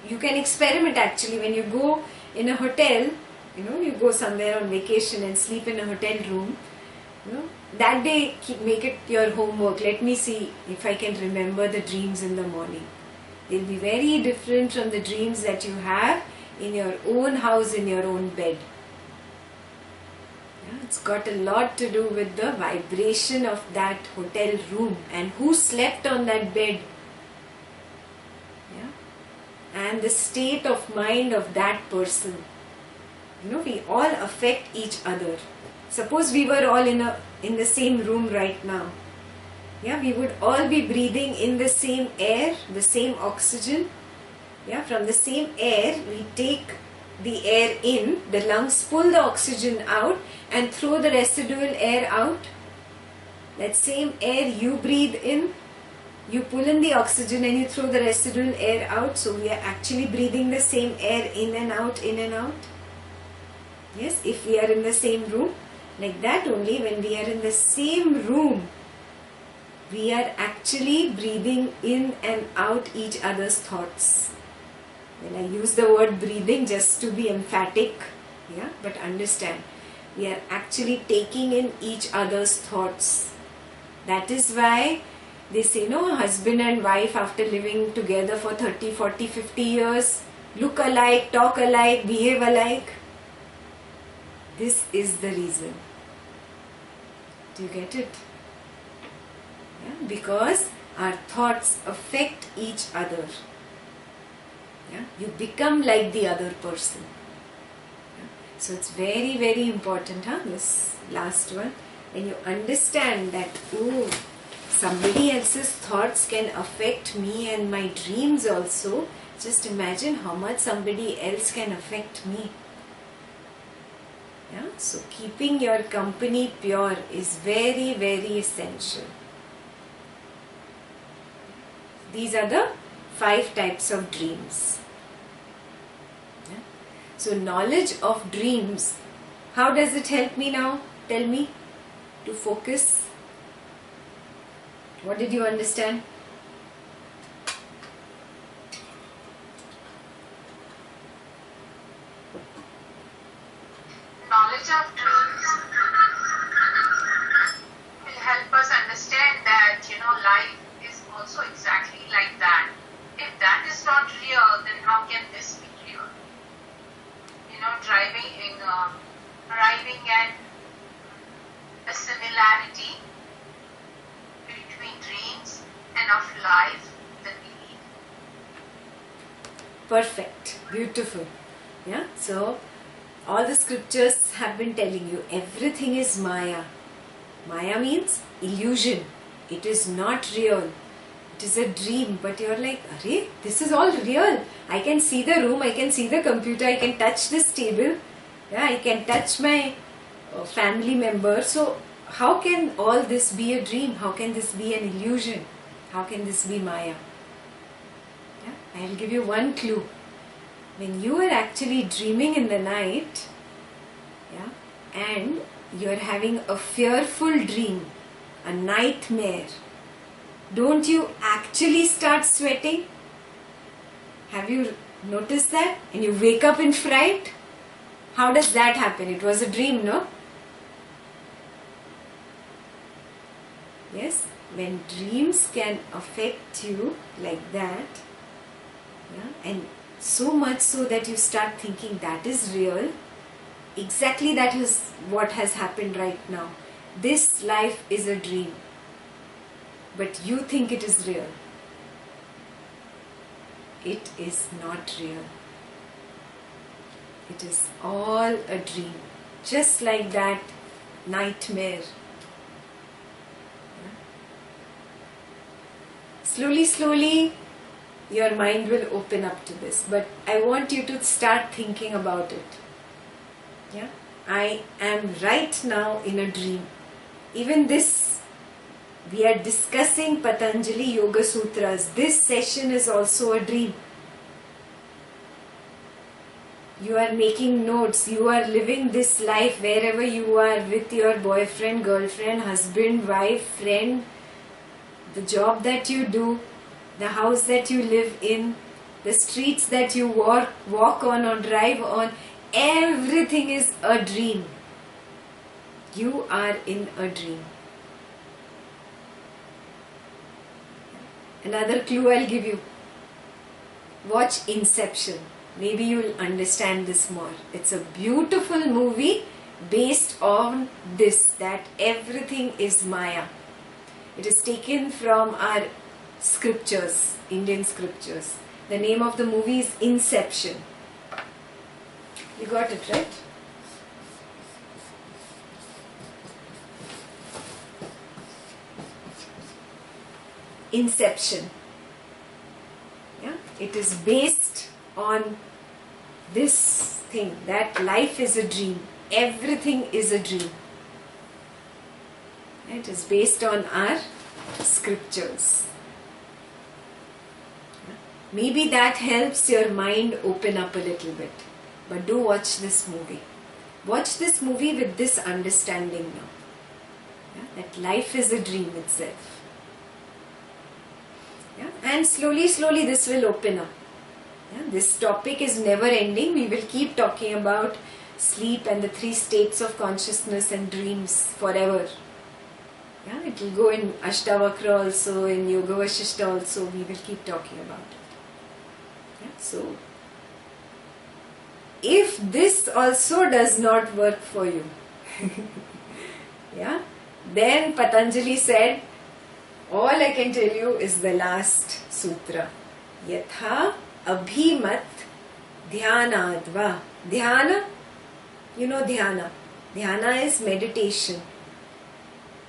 Speaker 1: you can experiment actually when you go in a hotel. You go somewhere on vacation and sleep in a hotel room. That day make it your homework. Let me see if I can remember the dreams in the morning. They'll be very different from the dreams that you have in your own house, in your own bed. Yeah, it's got a lot to do with the vibration of that hotel room and who slept on that bed. Yeah, and the state of mind of that person. We all affect each other. Suppose we were all in the same room right now. Yeah, we would all be breathing in the same air, the same oxygen. Yeah, from the same air, we take the air in, the lungs pull the oxygen out and throw the residual air out. That same air you breathe in, you pull in the oxygen and you throw the residual air out. So we are actually breathing the same air in and out, in and out. Yes, if we are in the same room, like that only, when we are in the same room, we are actually breathing in and out each other's thoughts. When I use the word breathing just to be emphatic, yeah, but understand, we are actually taking in each other's thoughts. That is why they say, husband and wife after living together for 30, 40, 50 years, look alike, talk alike, behave alike. This is the reason. Do you get it? Yeah? Because our thoughts affect each other. Yeah? You become like the other person. Yeah? So it's very, very important, this last one. When you understand that, oh, somebody else's thoughts can affect me and my dreams also, just imagine how much somebody else can affect me. Yeah? So keeping your company pure is very, very essential. These are the 5 types of dreams. Yeah? So knowledge of dreams, how does it help me now? Tell me, to focus. What did you understand?
Speaker 4: Knowledge of dreams will help us understand that, life is also exactly like that. If that is not real, then how can this be real? Arriving at a similarity between dreams and of life that we lead.
Speaker 1: Perfect. Beautiful. Yeah. So all the scriptures have been telling you everything is Maya. Maya means illusion. It is not real. It is a dream. But you're like, Arey, this is all real. I can see the room, I can see the computer, I can touch this table. Yeah, I can touch my family member. So how can all this be a dream? How can this be an illusion? How can this be Maya? Yeah, I'll give you one clue. When you are actually dreaming in the night, yeah, and you're having a fearful dream, a nightmare, don't you actually start sweating? Have you noticed that? And you wake up in fright? How does that happen? It was a dream, no? Yes, when dreams can affect you like that, yeah, and so much so that you start thinking that is real, exactly that is what has happened right now. This life is a dream, but you think it is real. It is not real. It is all a dream, just like that nightmare. Slowly, slowly, your mind will open up to this. But I want you to start thinking about it. Yeah, I am right now in a dream. Even this, we are discussing Patanjali Yoga Sutras. This session is also a dream. You are making notes. You are living this life wherever you are with your boyfriend, girlfriend, husband, wife, friend, the job that you do, the house that you live in, the streets that you walk on or drive on. Everything is a dream. You are in a dream. Another clue I'll give you. Watch Inception. Maybe you'll understand this more. It's a beautiful movie based on this, that everything is Maya. It is taken from our scriptures, Indian scriptures. The name of the movie is Inception. You got it, right? Inception. Yeah, it is based on this thing, that life is a dream. Everything is a dream. It is based on our scriptures. Maybe that helps your mind open up a little bit. But do watch this movie. Watch this movie with this understanding now. Yeah? That life is a dream itself. Yeah? And slowly, slowly this will open up. Yeah? This topic is never ending. We will keep talking about sleep and the 3 states of consciousness and dreams forever. Yeah, it will go in Ashtavakra also, in Yoga Vashishta also. We will keep talking about it. Yeah, so if this also does not work for you, yeah, then Patanjali said, all I can tell you is the last sutra. Yatha abhimat dhyanadva. Dhyana, you know dhyana. Dhyana is meditation.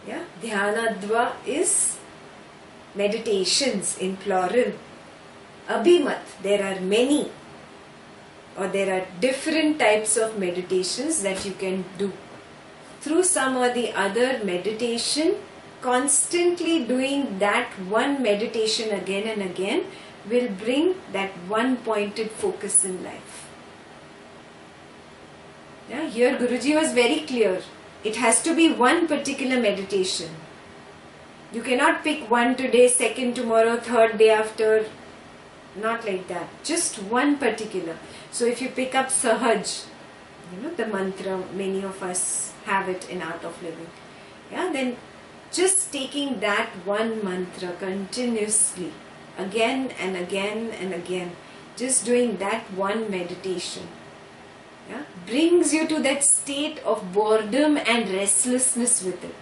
Speaker 1: Yeah, dhyanadva is meditations in plural. Abhimat, there are many, or there are different types of meditations that you can do. Through some or the other meditation, constantly doing that one meditation again and again will bring that one pointed focus in life. Yeah, here Guruji was very clear. It has to be one particular meditation. You cannot pick one today, second tomorrow, third day after. Not like that. Just one particular. So if you pick up Sahaj, the mantra, many of us have it in Art of Living. Yeah, then just taking that one mantra continuously, again and again and again, just doing that one meditation, yeah, brings you to that state of boredom and restlessness with it.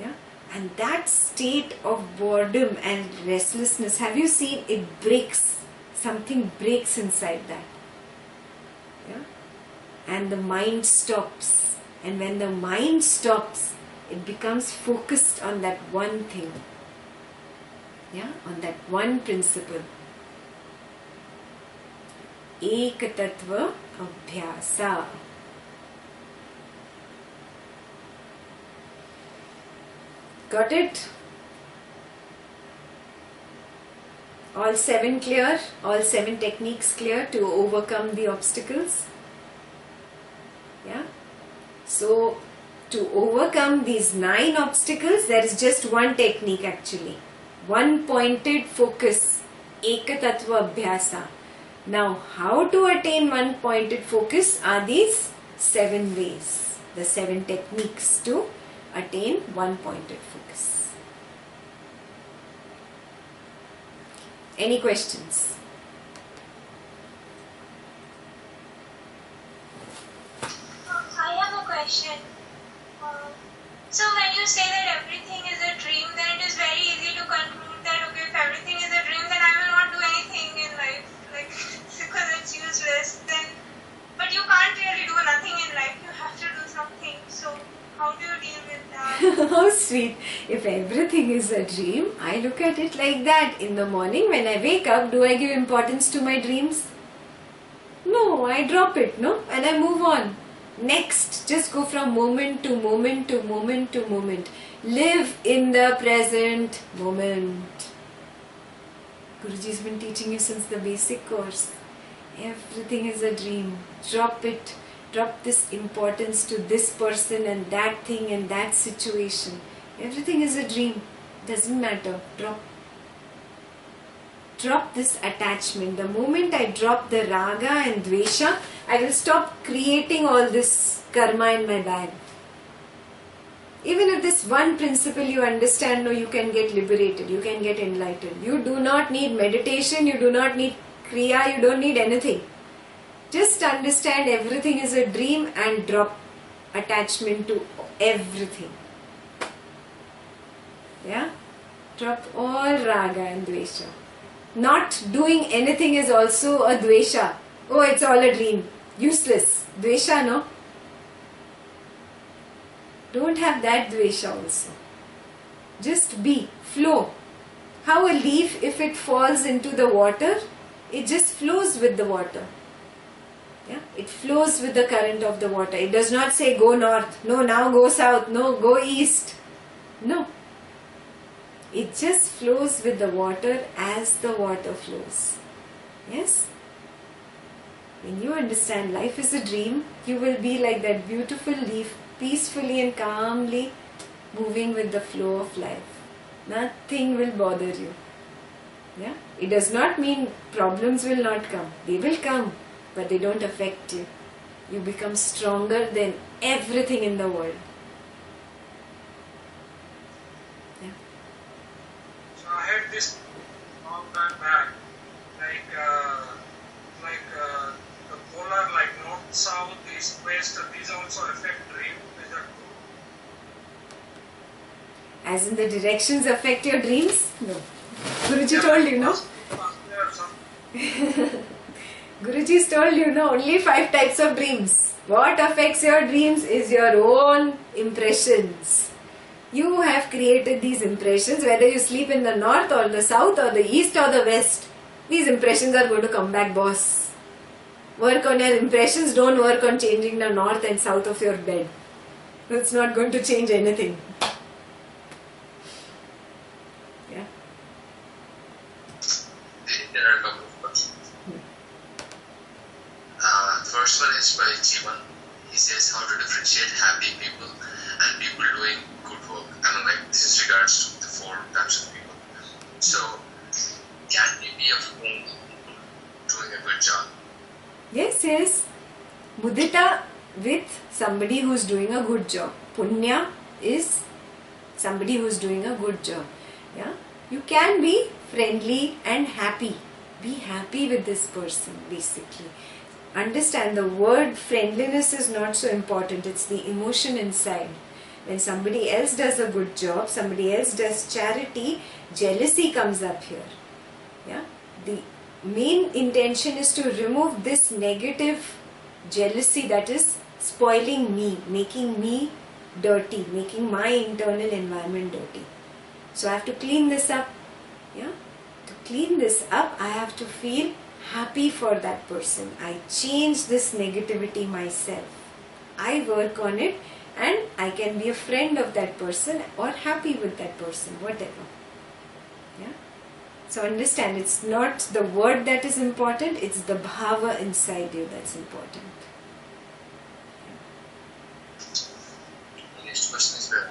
Speaker 1: Yeah, and that state of boredom and restlessness, have you seen it breaks? Something breaks inside that. Yeah, and the mind stops. And when the mind stops, it becomes focused on that one thing. Yeah, on that one principle. Ektattva abhyasa. Got it? All 7 clear? All 7 techniques clear to overcome the obstacles? Yeah? So, to overcome these 9 obstacles, there is just one technique actually. One pointed focus. Ekatattva abhyasa. Now, how to attain one pointed focus are these 7 ways. The 7 techniques to attain one pointed focus. Any questions?
Speaker 5: I have a question. So when you say that everything is a dream, then it is very easy to conclude that okay, if everything is a dream, then I will not do anything in life, like because it's useless. Then, but you can't really do nothing in life. You have to do something. So how do you deal with that?
Speaker 1: How sweet. If everything is a dream, I look at it like that. In the morning when I wake up, do I give importance to my dreams? No, I drop it, no? And I move on. Next, just go from moment to moment to moment to moment. Live in the present moment. Guruji's been teaching you since the basic course. Everything is a dream. Drop it. Drop this importance to this person and that thing and that situation. Everything is a dream. Doesn't matter. Drop this attachment. The moment I drop the raga and dvesha, I will stop creating all this karma in my bag. Even if this one principle you understand, no, you can get liberated, you can get enlightened. You do not need meditation, you do not need kriya, you don't need anything. Just understand everything is a dream and drop attachment to everything. Yeah? Drop all raga and dvesha. Not doing anything is also a dvesha. Oh, it's all a dream. Useless. Dvesha, no? Don't have that dvesha also. Just be. Flow. How a leaf, if it falls into the water, it just flows with the water. Yeah? It flows with the current of the water. It does not say go north. No, now go south. No, go east. No. It just flows with the water as the water flows. Yes? When you understand life is a dream, you will be like that beautiful leaf, peacefully and calmly moving with the flow of life. Nothing will bother you. Yeah? It does not mean problems will not come. They will come, but they don't affect you. You become stronger than everything in the world. Yeah.
Speaker 2: So I had this long time back, the polar south, east, west, these also affect dream. Is that true?
Speaker 1: As in the directions affect your dreams? No. Guruji told you, no? Guruji's told you, no, only 5 types of dreams. What affects your dreams is your own impressions. You have created these impressions, whether you sleep in the north or the south or the east or the west. These impressions are going to come back, boss. Work on your impressions, don't work on changing the north and south of your bed. It's not going to change anything. Yeah.
Speaker 2: There are a couple of questions. First one is by Jivan. He says how to differentiate happy people and people doing good work. I mean, like, this is regards to the 4 types of people. So, can we be a friend doing a good job?
Speaker 1: Yes, yes. Mudita with somebody who's doing a good job. Punya is somebody who's doing a good job. Yeah. You can be friendly and happy. Be happy with this person, basically. Understand the word friendliness is not so important. It's the emotion inside. When somebody else does a good job, somebody else does charity, jealousy comes up here. Yeah. The main intention is to remove this negative jealousy that is spoiling me, making me dirty, making my internal environment dirty. So I have to clean this up. Yeah? To clean this up, I have to feel happy for that person. I change this negativity myself. I work on it and I can be a friend of that person or happy with that person, whatever. Yeah? So understand, it's not the word that is important, it's the bhava inside you that's important.
Speaker 2: The next question is where?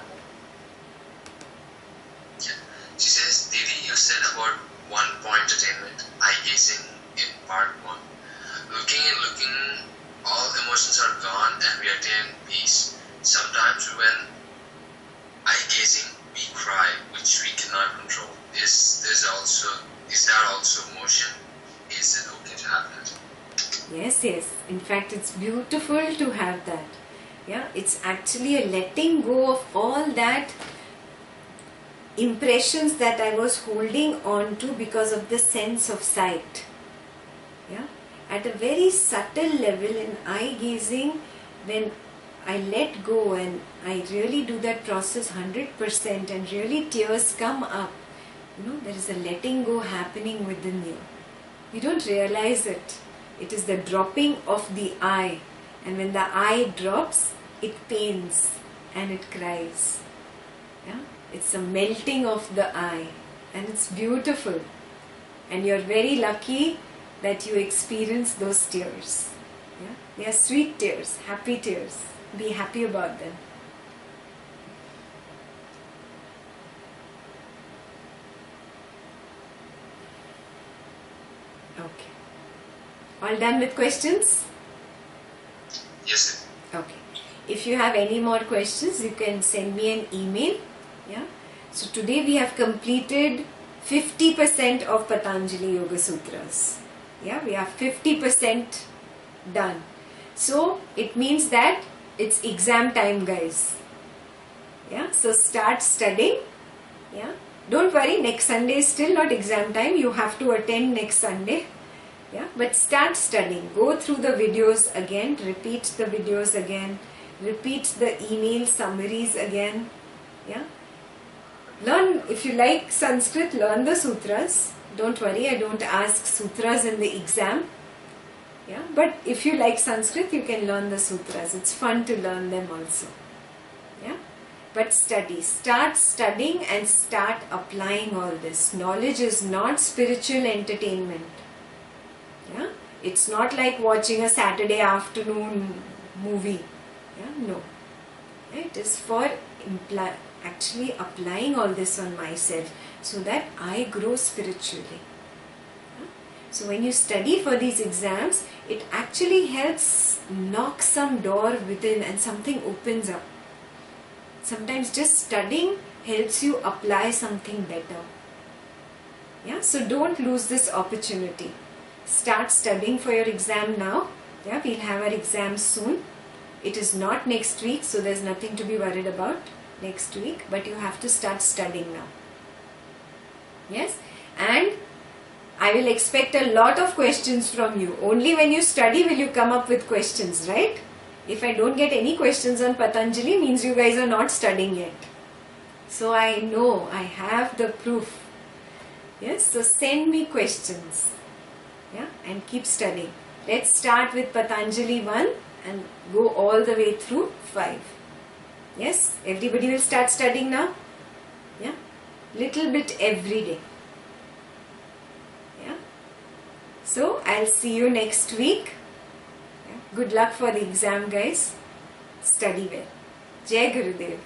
Speaker 2: Yeah. She says, Didi, you said about 1 point attainment, eye gazing in part 1. Looking and looking, all emotions are gone and we attain peace. Sometimes when eye gazing, we cry, which we cannot control. Is that also emotion? Is it okay to have that?
Speaker 1: Yes, yes. In fact, it's beautiful to have that. Yeah, it's actually a letting go of all that impressions that I was holding on to because of the sense of sight. Yeah, at a very subtle level in eye gazing, when I let go and I really do that process 100% and really tears come up, there is a letting go happening within you. You don't realize it. It is the dropping of the eye, and when the eye drops, it pains and it cries. Yeah? It's a melting of the eye, and it's beautiful. And you're very lucky that you experience those tears. Yeah? They are sweet tears, happy tears. Be happy about them. Okay. All done with questions?
Speaker 2: Yes, sir.
Speaker 1: Okay. If you have any more questions, you can send me an email. Yeah. So today we have completed 50% of Patanjali Yoga Sutras. Yeah, we are 50% done. So it means that it's exam time, guys. Yeah. So start studying. Yeah. Don't worry, next Sunday is still not exam time. You have to attend next Sunday. Yeah. But start studying. Go through the videos again. Repeat the videos again. Repeat the email summaries again. Yeah. Learn, if you like Sanskrit, learn the sutras. Don't worry, I don't ask sutras in the exam. Yeah. But if you like Sanskrit, you can learn the sutras. It's fun to learn them also. Yeah. But study. Start studying and start applying all this. Knowledge is not spiritual entertainment. Yeah. It's not like watching a Saturday afternoon movie. Yeah. No. It is for actually applying all this on myself so that I grow spiritually. Yeah. So when you study for these exams, it actually helps knock some door within and something opens up. Sometimes just studying helps you apply something better. Yeah, so don't lose this opportunity. Start studying for your exam now Yeah, we'll have our exams soon. It is not next week, so there's nothing to be worried about next week, but you have to start studying now. Yes, and I will expect a lot of questions from you. Only when you study will you come up with questions, right? If I don't get any questions on Patanjali, means you guys are not studying yet. So I know, I have the proof. Yes, so send me questions. Yeah, and keep studying. Let's start with Patanjali 1 and go all the way through 5. Yes, everybody will start studying now. Yeah, little bit every day. Yeah, so I'll see you next week. Yeah. Good luck for the exam, guys. Study well. Jai Gurudev.